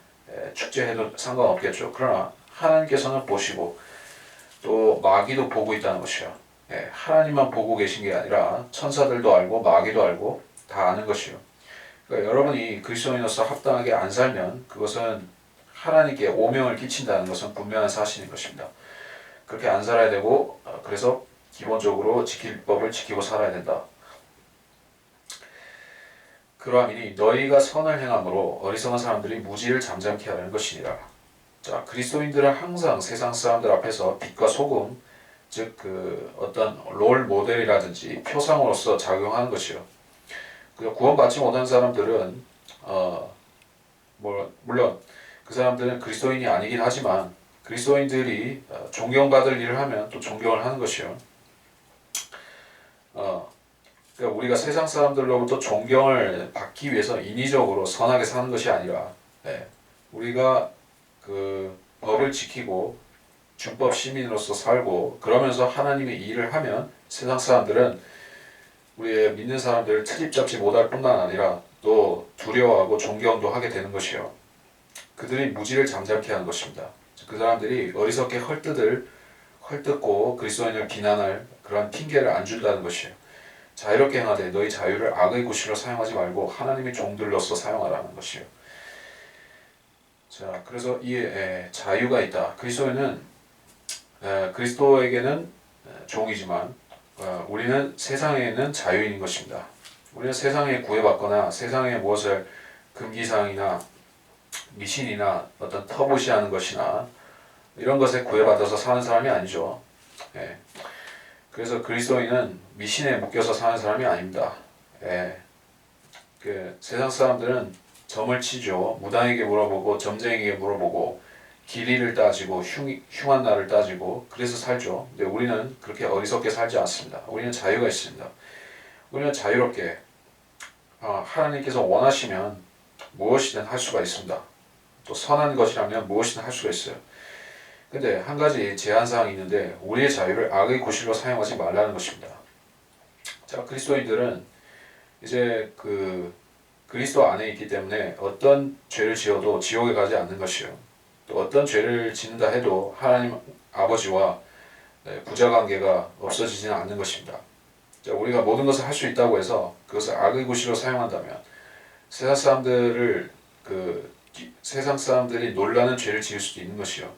축제해도 상관없겠죠. 그러나 하나님께서는 보시고 또 마귀도 보고 있다는 것이요. 하나님만 보고 계신 게 아니라 천사들도 알고 마귀도 알고 다 아는 것이요. 그러니까 여러분이 그리스도인으로서 합당하게 안 살면 그것은 하나님께 오명을 끼친다는 것은 분명한 사실인 것입니다. 그렇게 안 살아야 되고 그래서 기본적으로 지킬 법을 지키고 살아야 된다. 그러함이니 너희가 선을 행함으로 어리석은 사람들이 무지를 잠잠케 하려는 것이니라. 자, 그리스도인들은 항상 세상 사람들 앞에서 빛과 소금, 즉 어떤 롤 모델이라든지 표상으로서 작용하는 것이요. 구원받지 못한 사람들은 물론 그 사람들은 그리스도인이 아니긴 하지만 그리스도인들이 존경받을 일을 하면 또 존경을 하는 것이요. 그러니까 우리가 세상 사람들로부터 존경을 받기 위해서 인위적으로 선하게 사는 것이 아니라 우리가 법을 지키고 준법 시민으로서 살고 그러면서 하나님의 일을 하면 세상 사람들은 우리의 믿는 사람들을 트집 잡지 못할 뿐만 아니라 또 두려워하고 존경도 하게 되는 것이요. 그들이 무지를 잠잠케 하는 것입니다. 그 사람들이 어리석게 헐뜯고 그리스도인을 비난할 그런 핑계를 안 준다는 것이에요. 자유롭게 행하되 너희 자유를 악의 구실로 사용하지 말고 하나님의 종들로서 사용하라는 것이에요. 자, 그래서 이 자유가 있다. 그리스도에게는 종이지만 우리는 세상에는 자유인인 것입니다. 우리는 세상에 구애받거나 세상에 무엇을 금기사항이나 미신이나 어떤 터부시하는 것이나 이런 것에 구애받아서 사는 사람이 아니죠. 그래서 그리스도인은 미신에 묶여서 사는 사람이 아닙니다. 세상 사람들은 점을 치죠. 무당에게 물어보고 점쟁이에게 물어보고 길이를 따지고 흉한 날을 따지고 그래서 살죠. 근데 우리는 그렇게 어리석게 살지 않습니다. 우리는 자유가 있습니다. 우리는 자유롭게 하나님께서 원하시면 무엇이든 할 수가 있습니다. 또 선한 것이라면 무엇이든 할 수가 있어요. 근데 한 가지 제한사항이 있는데 우리의 자유를 악의 구실로 사용하지 말라는 것입니다. 자, 그리스도인들은 이제 그리스도 안에 있기 때문에 어떤 죄를 지어도 지옥에 가지 않는 것이요. 또 어떤 죄를 짓는다 해도 하나님 아버지와 부자관계가 없어지지는 않는 것입니다. 자, 우리가 모든 것을 할 수 있다고 해서 그것을 악의 구실로 사용한다면 세상 사람들을 세상 사람들이 놀라는 죄를 지을 수도 있는 것이요.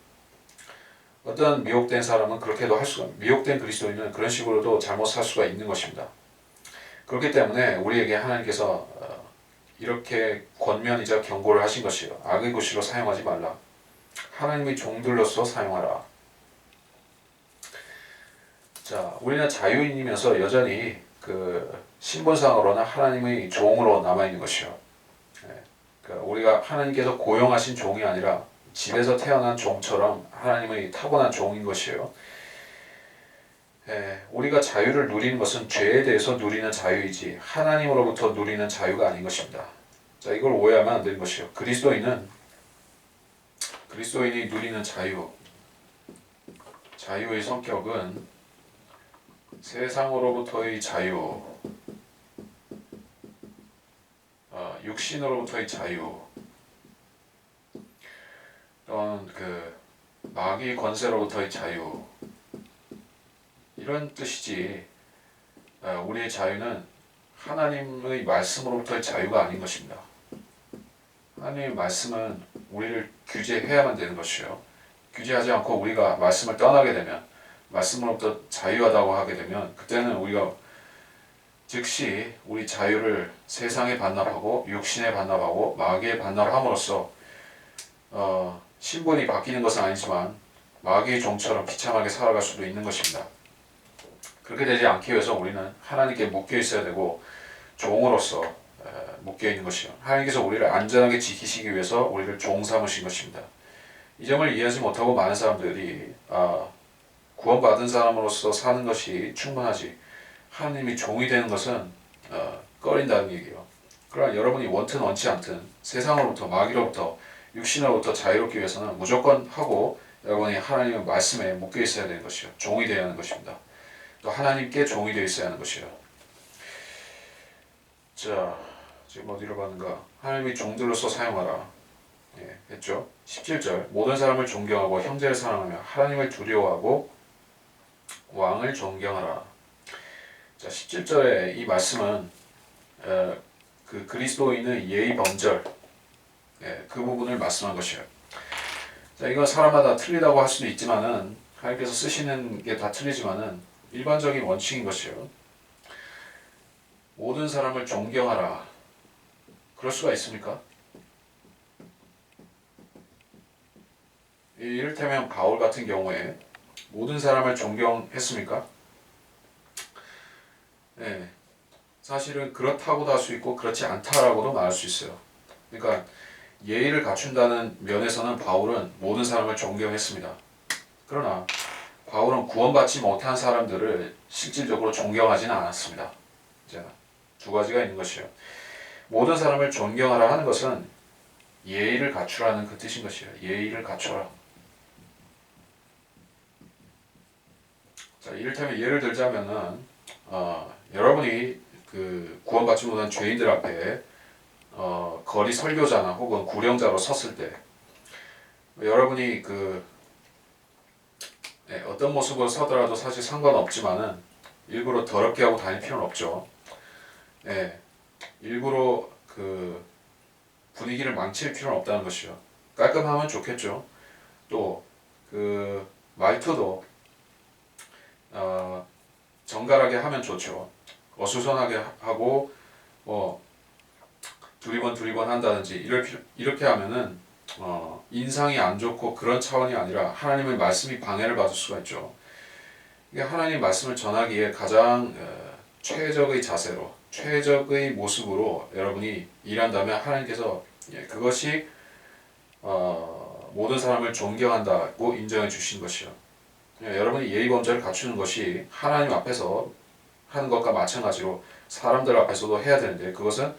어떤 미혹된 사람은 그렇게도 할 수가, 미혹된 그리스도인은 그런 식으로도 잘못 살 수가 있는 것입니다. 그렇기 때문에 우리에게 하나님께서 이렇게 권면이자 경고를 하신 것이요. 악의 구실로 사용하지 말라. 하나님의 종들로서 사용하라. 자, 우리는 자유인이면서 여전히 신분상으로는 하나님의 종으로 남아있는 것이요. 그러니까 우리가 하나님께서 고용하신 종이 아니라 집에서 태어난 종처럼 하나님의 타고난 종인 것이요. 우리가 자유를 누리는 것은 죄에 대해서 누리는 자유이지 하나님으로부터 누리는 자유가 아닌 것입니다. 자, 이걸 오해하면 안 되는 것이요. 그리스도인이 누리는 자유의 성격은 세상으로부터의 자유, 육신으로부터의 자유, 또는 마귀 권세로부터의 자유, 이런 뜻이지. 우리의 자유는 하나님의 말씀으로부터의 자유가 아닌 것입니다. 하나님의 말씀은 우리를 규제해야만 되는 것이요. 규제하지 않고 우리가 말씀을 떠나게 되면, 말씀으로부터 자유하다고 하게 되면, 그때는 우리가 즉시 우리 자유를 세상에 반납하고 육신에 반납하고 마귀에 반납함으로써 신분이 바뀌는 것은 아니지만 마귀의 종처럼 비참하게 살아갈 수도 있는 것입니다. 그렇게 되지 않기 위해서 우리는 하나님께 묶여 있어야 되고 종으로서 묶여 있는 것이요. 하나님께서 우리를 안전하게 지키시기 위해서 우리를 종 삼으신 것입니다. 이 점을 이해하지 못하고 많은 사람들이 구원받은 사람으로서 사는 것이 충분하지 하나님이 종이 되는 것은 꺼린다는 얘기예요. 그러나 여러분이 원튼 원치 않든 세상으로부터 마귀로부터 육신으로부터 자유롭기 위해서는 무조건 하고 여러분이 하나님의 말씀에 묶여 있어야 되는 것이요. 종이 되어야 하는 것입니다. 또 하나님께 종이 되어 있어야 하는 것이요. 자, 지금 어디로 가는가? 하나님의 종들로서 사용하라. 했죠. 17절 모든 사람을 존경하고 형제를 사랑하며 하나님을 두려워하고 왕을 존경하라. 자, 17절의 이 말씀은 그리스도인의 예의 범절 그 부분을 말씀한 것이에요. 자, 이건 사람마다 틀리다고 할 수도 있지만은 하나님께서 쓰시는 게 다 틀리지만은 일반적인 원칙인 것이에요. 모든 사람을 존경하라. 그럴 수가 있습니까? 이를테면 바울 같은 경우에 모든 사람을 존경했습니까? 네, 사실은 그렇다고도 할 수 있고 그렇지 않다라고도 말할 수 있어요. 그러니까 예의를 갖춘다는 면에서는 바울은 모든 사람을 존경했습니다. 그러나 바울은 구원받지 못한 사람들을 실질적으로 존경하지는 않았습니다. 자, 두 가지가 있는 것이요. 모든 사람을 존경하라 하는 것은 예의를 갖추라는 그 뜻인 것이에요. 예의를 갖춰라. 자, 이를테면 예를 들자면은 여러분이 구원받지 못한 죄인들 앞에 거리 설교자나 혹은 구령자로 섰을 때 여러분이 어떤 모습으로 서더라도 사실 상관없지만은 일부러 더럽게 하고 다닐 필요는 없죠. 일부러 분위기를 망칠 필요는 없다는 것이요. 깔끔하면 좋겠죠. 또 말투도 정갈하게 하면 좋죠. 어수선하게 하고 두리번 한다든지 이렇게 하면은 인상이 안 좋고 그런 차원이 아니라 하나님의 말씀이 방해를 받을 수가 있죠. 하나님의 말씀을 전하기에 가장 최적의 자세로 최적의 모습으로 여러분이 일한다면 하나님께서 그것이 모든 사람을 존경한다고 인정해 주신 것이요. 여러분이 예의 범절을 갖추는 것이 하나님 앞에서 하는 것과 마찬가지로 사람들 앞에서도 해야 되는데 그것은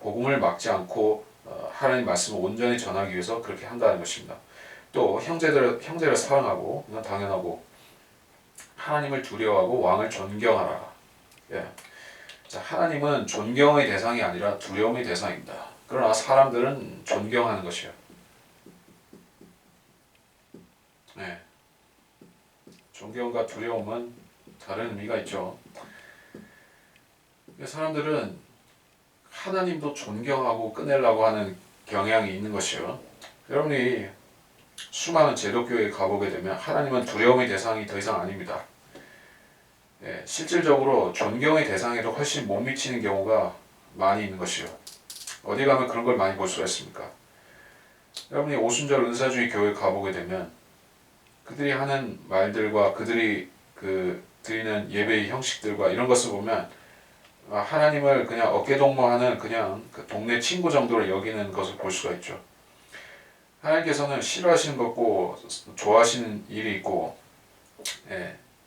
복음을 막지 않고 하나님 말씀을 온전히 전하기 위해서 그렇게 한다는 것입니다. 또 형제를 사랑하고 이건 당연하고 하나님을 두려워하고 왕을 존경하라. 자, 하나님은 존경의 대상이 아니라 두려움의 대상입니다. 그러나 사람들은 존경하는 것이요. 존경과 두려움은 다른 의미가 있죠. 사람들은 하나님도 존경하고 끝내려고 하는 경향이 있는 것이요. 여러분이 수많은 제독교회에 가보게 되면 하나님은 두려움의 대상이 더 이상 아닙니다. 실질적으로 존경의 대상에도 훨씬 못 미치는 경우가 많이 있는 것이요. 어디 가면 그런 걸 많이 볼 수가 있습니까? 여러분이 오순절 은사주의 교회 가보게 되면 그들이 하는 말들과 그들이 드리는 예배의 형식들과 이런 것을 보면 하나님을 그냥 어깨동무하는 그냥 그 동네 친구 정도로 여기는 것을 볼 수가 있죠. 하나님께서는 싫어하시는 것고 좋아하시는 일이 있고,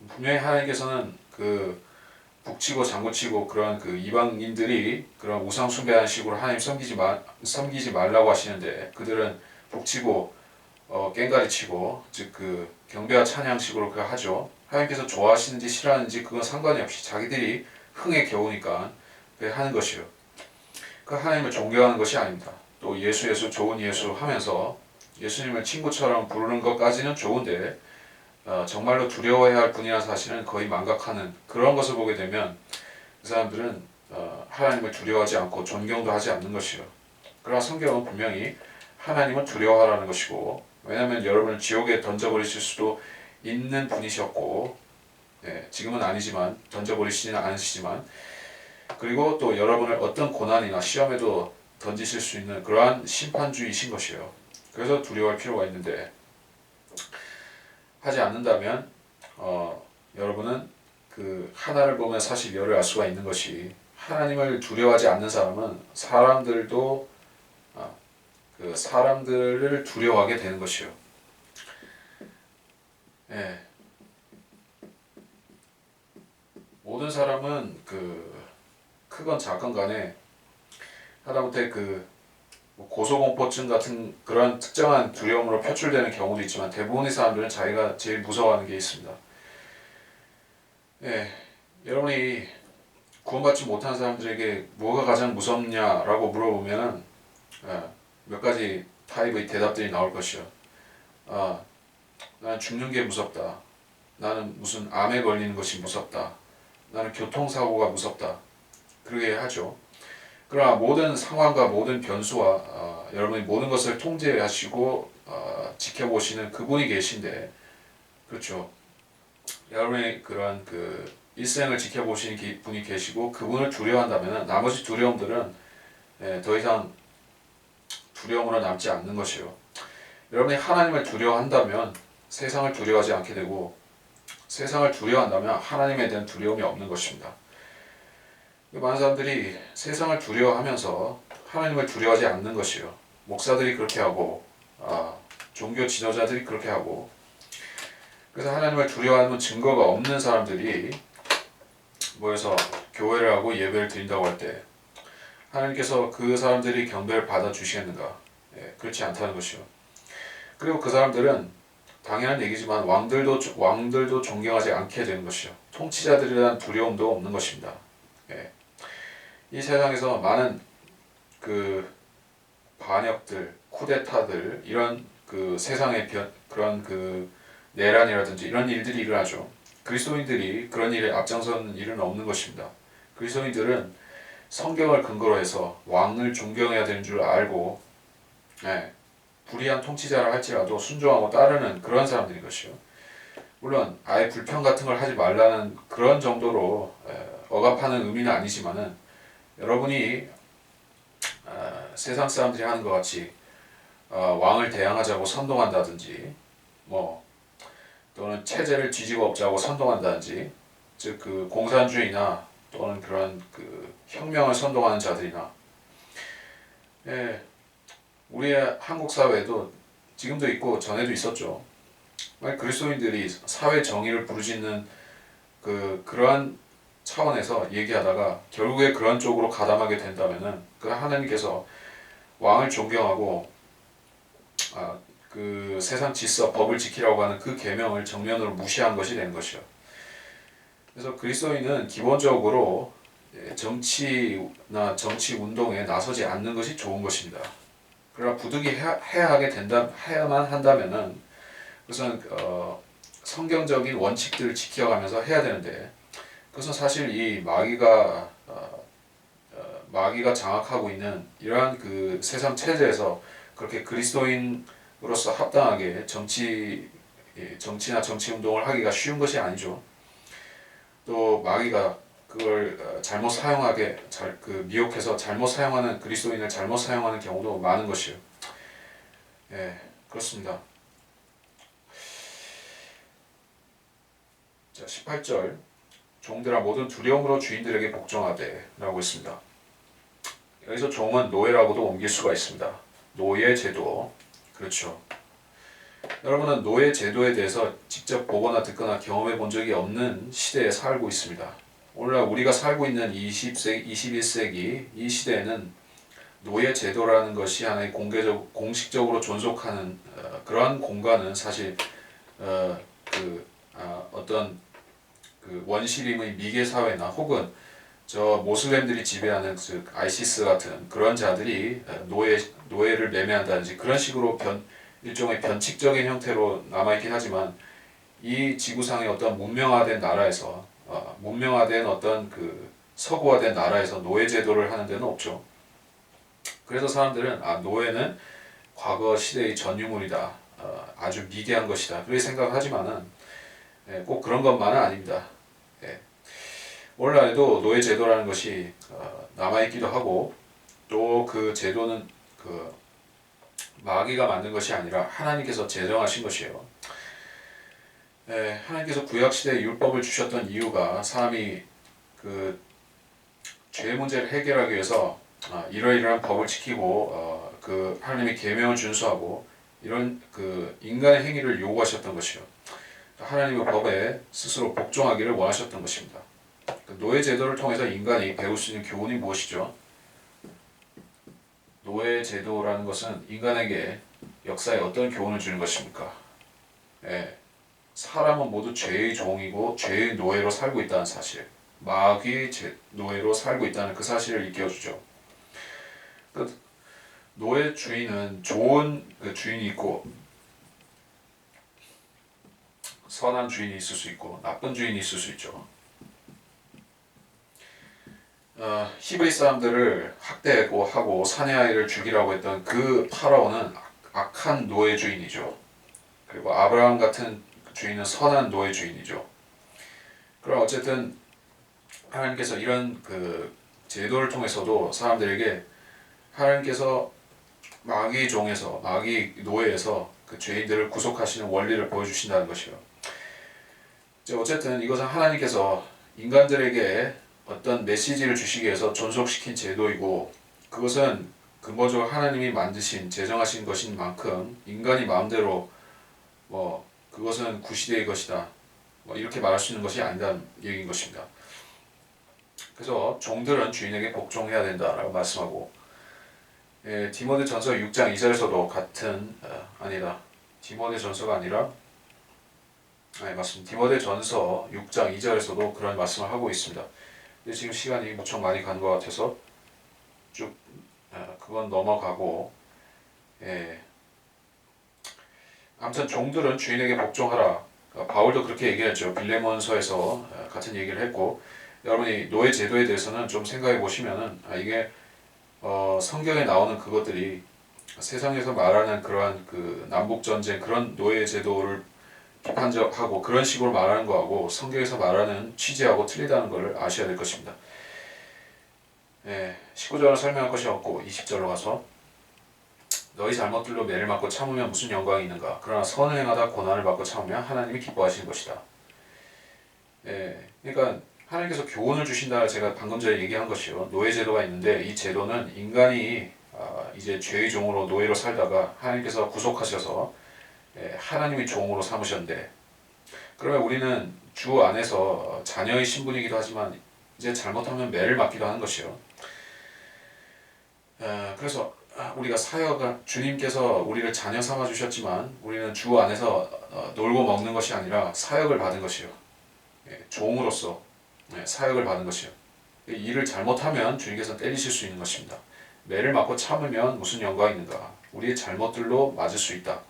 분명히 하나님께서는 북치고 장구치고 그런 이방인들이 그런 우상 숭배하는 식으로 하나님 섬기지 말라고 하시는데 그들은 북치고 꽹가리치고 즉 경배와 찬양식으로 그걸 하죠. 하나님께서 좋아하시는지 싫어하는지 그건 상관이 없이 자기들이 흥에 겨우니까 하는 것이요. 그 하나님을 존경하는 것이 아닙니다. 또 예수 좋은 예수 하면서 예수님을 친구처럼 부르는 것까지는 좋은데 정말로 두려워해야 할 분이라는 사실은 거의 망각하는 그런 것을 보게 되면 그 사람들은 하나님을 두려워하지 않고 존경도 하지 않는 것이요. 그러나 성경은 분명히 하나님은 두려워하라는 것이고, 왜냐하면 여러분을 지옥에 던져버리실 수도 있는 분이셨고, 지금은 아니지만 던져버리시지는 않으시지만, 그리고 또 여러분을 어떤 고난이나 시험에도 던지실 수 있는 그러한 심판주이신 것이에요. 그래서 두려워할 필요가 있는데 하지 않는다면 여러분은 하나를 보면 사실 열을 알 수가 있는 것이 하나님을 두려워하지 않는 사람은 사람들을 두려워하게 되는 것이요. 모든 사람은 크건 작건 간에 하다못해 고소공포증 같은 그런 특정한 두려움으로 표출되는 경우도 있지만 대부분의 사람들은 자기가 제일 무서워하는 게 있습니다. 여러분이 구원받지 못한 사람들에게 뭐가 가장 무섭냐라고 물어보면 몇 가지 타입의 대답들이 나올 것이요. 나는 죽는 게 무섭다. 나는 무슨 암에 걸리는 것이 무섭다. 나는 교통사고가 무섭다. 그러게 하죠. 그러나 모든 상황과 모든 변수와 여러분이 모든 것을 통제하시고 지켜보시는 그분이 계신데, 그렇죠. 여러분의 그런 일생을 지켜보시는 분이 계시고 그분을 두려워한다면 나머지 두려움들은 더 이상 두려움으로 남지 않는 것이요. 여러분이 하나님을 두려워한다면 세상을 두려워하지 않게 되고, 세상을 두려워한다면 하나님에 대한 두려움이 없는 것입니다. 많은 사람들이 세상을 두려워하면서 하나님을 두려워하지 않는 것이요. 목사들이 그렇게 하고 종교 지도자들이 그렇게 하고, 그래서 하나님을 두려워하는 증거가 없는 사람들이 모여서 교회를 하고 예배를 드린다고 할 때 하나님께서 그 사람들이 경배를 받아주시겠는가? 그렇지 않다는 것이요. 그리고 그 사람들은 당연한 얘기지만 왕들도 존경하지 않게 되는 것이요. 통치자들에 대한 두려움도 없는 것입니다. 이 세상에서 많은 반역들, 쿠데타들, 이런 세상의 그런 내란이라든지 이런 일들이 일어나죠. 그리스도인들이 그런 일에 앞장서는 일은 없는 것입니다. 그리스도인들은 성경을 근거로 해서 왕을 존경해야 되는 줄 알고, 불의한 통치자라 할지라도 순종하고 따르는 그런 사람들인 것이요. 물론 아예 불평 같은 걸 하지 말라는 그런 정도로 억압하는 의미는 아니지만은, 여러분이 세상 사람들이 하는 것 같이 왕을 대항하자고 선동한다든지, 또는 체제를 뒤집어 엎자고 선동한다든지, 즉 공산주의나 또는 그런 혁명을 선동하는 자들이나, 우리의 한국 사회에도 지금도 있고 전에도 있었죠. 그리스도인들이 사회 정의를 부르짖는 그러한 차원에서 얘기하다가 결국에 그런 쪽으로 가담하게 된다면은 하나님께서 왕을 존경하고 세상 질서, 법을 지키라고 하는 그 계명을 정면으로 무시한 것이 되는 것이요. 그래서 그리스도인은 기본적으로 정치나 정치 운동에 나서지 않는 것이 좋은 것입니다. 그러나 부득이 해야만 한다면은 그것은 성경적인 원칙들을 지켜가면서 해야 되는데, 그것은 사실 이 마귀가 마귀가 장악하고 있는 이러한 그 세상 체제에서 그렇게 그리스도인으로서 합당하게 정치나 정치 운동을 하기가 쉬운 것이 아니죠. 또 마귀가 그걸 잘못 사용하게 미혹해서 잘못 사용하는 그리스도인을 잘못 사용하는 경우도 많은 것이요. 예, 그렇습니다. 자, 18절 종들아 모든 두려움으로 주인들에게 복종하되 라고 했습니다. 여기서 종은 노예라고도 옮길 수가 있습니다. 노예 제도. 그렇죠. 여러분은 노예 제도에 대해서 직접 보거나 듣거나 경험해 본 적이 없는 시대에 살고 있습니다. 오늘날 우리가 살고 있는 21세기 이 시대에는 노예 제도라는 것이 하나의 공식적으로 존속하는 그러한 공간은 사실 어떤 그 원시림의 미개 사회나 혹은 저 모슬렘들이 지배하는 즉 아이시스 같은 그런 자들이 노예를 매매한다든지 그런 식으로 일종의 변칙적인 형태로 남아있긴 하지만 이 지구상의 어떤 문명화된 나라에서 문명화된 어떤 그 서구화된 나라에서 노예 제도를 하는 데는 없죠. 그래서 사람들은 노예는 과거 시대의 전유물이다, 아주 미개한 것이다 그렇게 생각하지만은 꼭 그런 것만은 아닙니다. 오늘날에도 노예 제도라는 것이 남아있기도 하고 또 그 제도는 그 마귀가 만든 것이 아니라 하나님께서 제정하신 것이에요. 하나님께서 구약시대에 율법을 주셨던 이유가 사람이 그 죄 문제를 해결하기 위해서 이러이러한 법을 지키고 그 하나님의 계명을 준수하고 이런 그 인간의 행위를 요구하셨던 것이요. 하나님의 법에 스스로 복종하기를 원하셨던 것입니다. 노예 제도를 통해서 인간이 배울 수 있는 교훈이 무엇이죠? 노예 제도라는 것은 인간에게 역사에 어떤 교훈을 주는 것입니까? 사람은 모두 죄의 종이고 죄의 노예로 살고 있다는 사실, 마귀의 노예로 살고 있다는 그 사실을 일깨워주죠. 노예 주인은 좋은 주인이 있고 선한 주인이 있을 수 있고 나쁜 주인이 있을 수 있죠. 히브리 사람들을 학대하고 하고 사내 아이를 죽이라고 했던 그 파라오는 악한 노예 주인이죠. 그리고 아브라함 같은 주인은 선한 노예 주인이죠. 그럼 어쨌든 하나님께서 이런 그 제도를 통해서도 사람들에게 하나님께서 마귀의 종에서 마귀 노예에서 그 죄인들을 구속하시는 원리를 보여주신다는 것이요. 어쨌든 이것은 하나님께서 인간들에게 어떤 메시지를 주시기 위해서 존속시킨 제도이고 그것은 근본적으로 하나님이 만드신 제정하신 것인 만큼 인간이 마음대로 그것은 구시대의 것이다 이렇게 말할 수 있는 것이 아니다는 얘기인 것입니다. 그래서 종들은 주인에게 복종해야 된다라고 말씀하고 디모데전서 6장 2절에서도 같은 디모데전서가 아니라 맞습니다. 디모데전서 6장 2절에서도 그런 말씀을 하고 있습니다. 근데 지금 시간이 무척 많이 간 것 같아서 쭉 그건 넘어가고 아무튼 종들은 주인에게 복종하라. 바울도 그렇게 얘기했죠. 빌레몬서에서 같은 얘기를 했고 여러분이 노예 제도에 대해서는 좀 생각해 보시면은 이게 성경에 나오는 그것들이 세상에서 말하는 그러한 그 남북 전쟁 그런 노예 제도를 비판적하고 그런 식으로 말하는 거하고 성경에서 말하는 취지하고 틀리다는 것을 아셔야 될 것입니다. 19절은 설명할 것이 없고 20절로 가서 너희 잘못들로 매를 맞고 참으면 무슨 영광이 있는가? 그러나 선을 행하다 고난을 받고 참으면 하나님이 기뻐하시는 것이다. 그러니까 하나님께서 교훈을 주신다 제가 방금 전에 얘기한 것이요. 노예 제도가 있는데 이 제도는 인간이 이제 죄의 종으로 노예로 살다가 하나님께서 구속하셔서 하나님의 종으로 삼으셨는데 그러면 우리는 주 안에서 자녀의 신분이기도 하지만 이제 잘못하면 매를 맞기도 하는 것이요. 그래서 우리가 주님께서 우리를 자녀 삼아 주셨지만 우리는 주 안에서 놀고 먹는 것이 아니라 사역을 받은 것이요. 종으로서 사역을 받은 것이요. 일을 잘못하면 주님께서 때리실 수 있는 것입니다. 매를 맞고 참으면 무슨 영광이 있는가? 우리의 잘못들로 맞을 수 있다.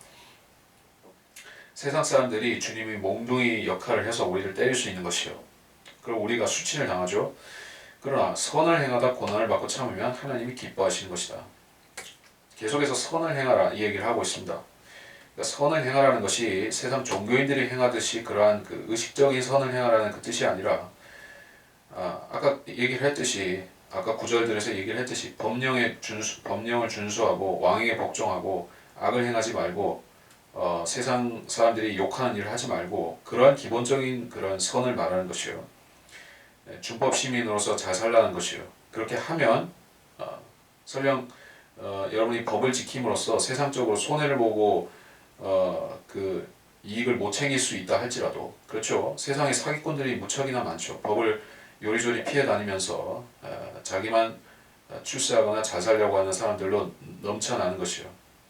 세상 사람들이 주님이 몽둥이 역할을 해서 우리를 때릴 수 있는 것이요. 그럼 우리가 수치를 당하죠. 그러나 선을 행하다 고난을 받고 참으면 하나님이 기뻐하시는 것이다. 계속해서 선을 행하라 이 얘기를 하고 있습니다. 그러니까 선을 행하라는 것이 세상 종교인들이 행하듯이 그러한 그 의식적인 선을 행하라는 그 뜻이 아니라 아까 얘기를 했듯이 아까 구절들에서 얘기를 했듯이 법령을 준수하고 왕에게 복종하고 악을 행하지 말고 세상 사람들이 욕하는 일을 하지 말고 그러한 기본적인 그런 선을 말하는 것이요. 준법 시민으로서 잘 살라는 것이요. 그렇게 하면 설령 여러분이 법을 지킴으로써 세상적으로 손해를 보고 그 이익을 못 챙길 수 있다 할지라도 그렇죠. 세상에 사기꾼들이 무척이나 많죠. 법을 요리조리 피해 다니면서 자기만 출세하거나 잘 살려고 하는 사람들로 넘쳐나는 것이요.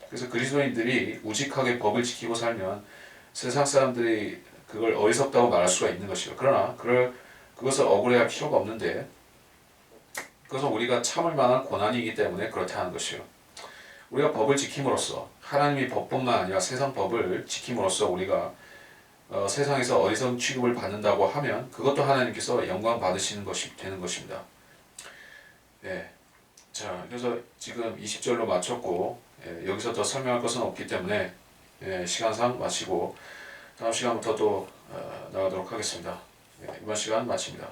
그래서 그리스도인들이 우직하게 법을 지키고 살면 세상 사람들이 그걸 어리석다고 말할 수가 있는 것이요. 그러나 그것을 억울해할 필요가 없는데 그것은 우리가 참을 만한 고난이기 때문에 그렇게 하는 것이요. 우리가 법을 지킴으로써 하나님의 법뿐만 아니라 세상 법을 지킴으로써 우리가 세상에서 어리석은 취급을 받는다고 하면 그것도 하나님께서 영광 받으시는 것이 되는 것입니다. 네. 자, 그래서 지금 20절로 마쳤고 여기서 더 설명할 것은 없기 때문에 시간상 마치고 다음 시간부터 또 나가도록 하겠습니다. 이번 시간 마칩니다.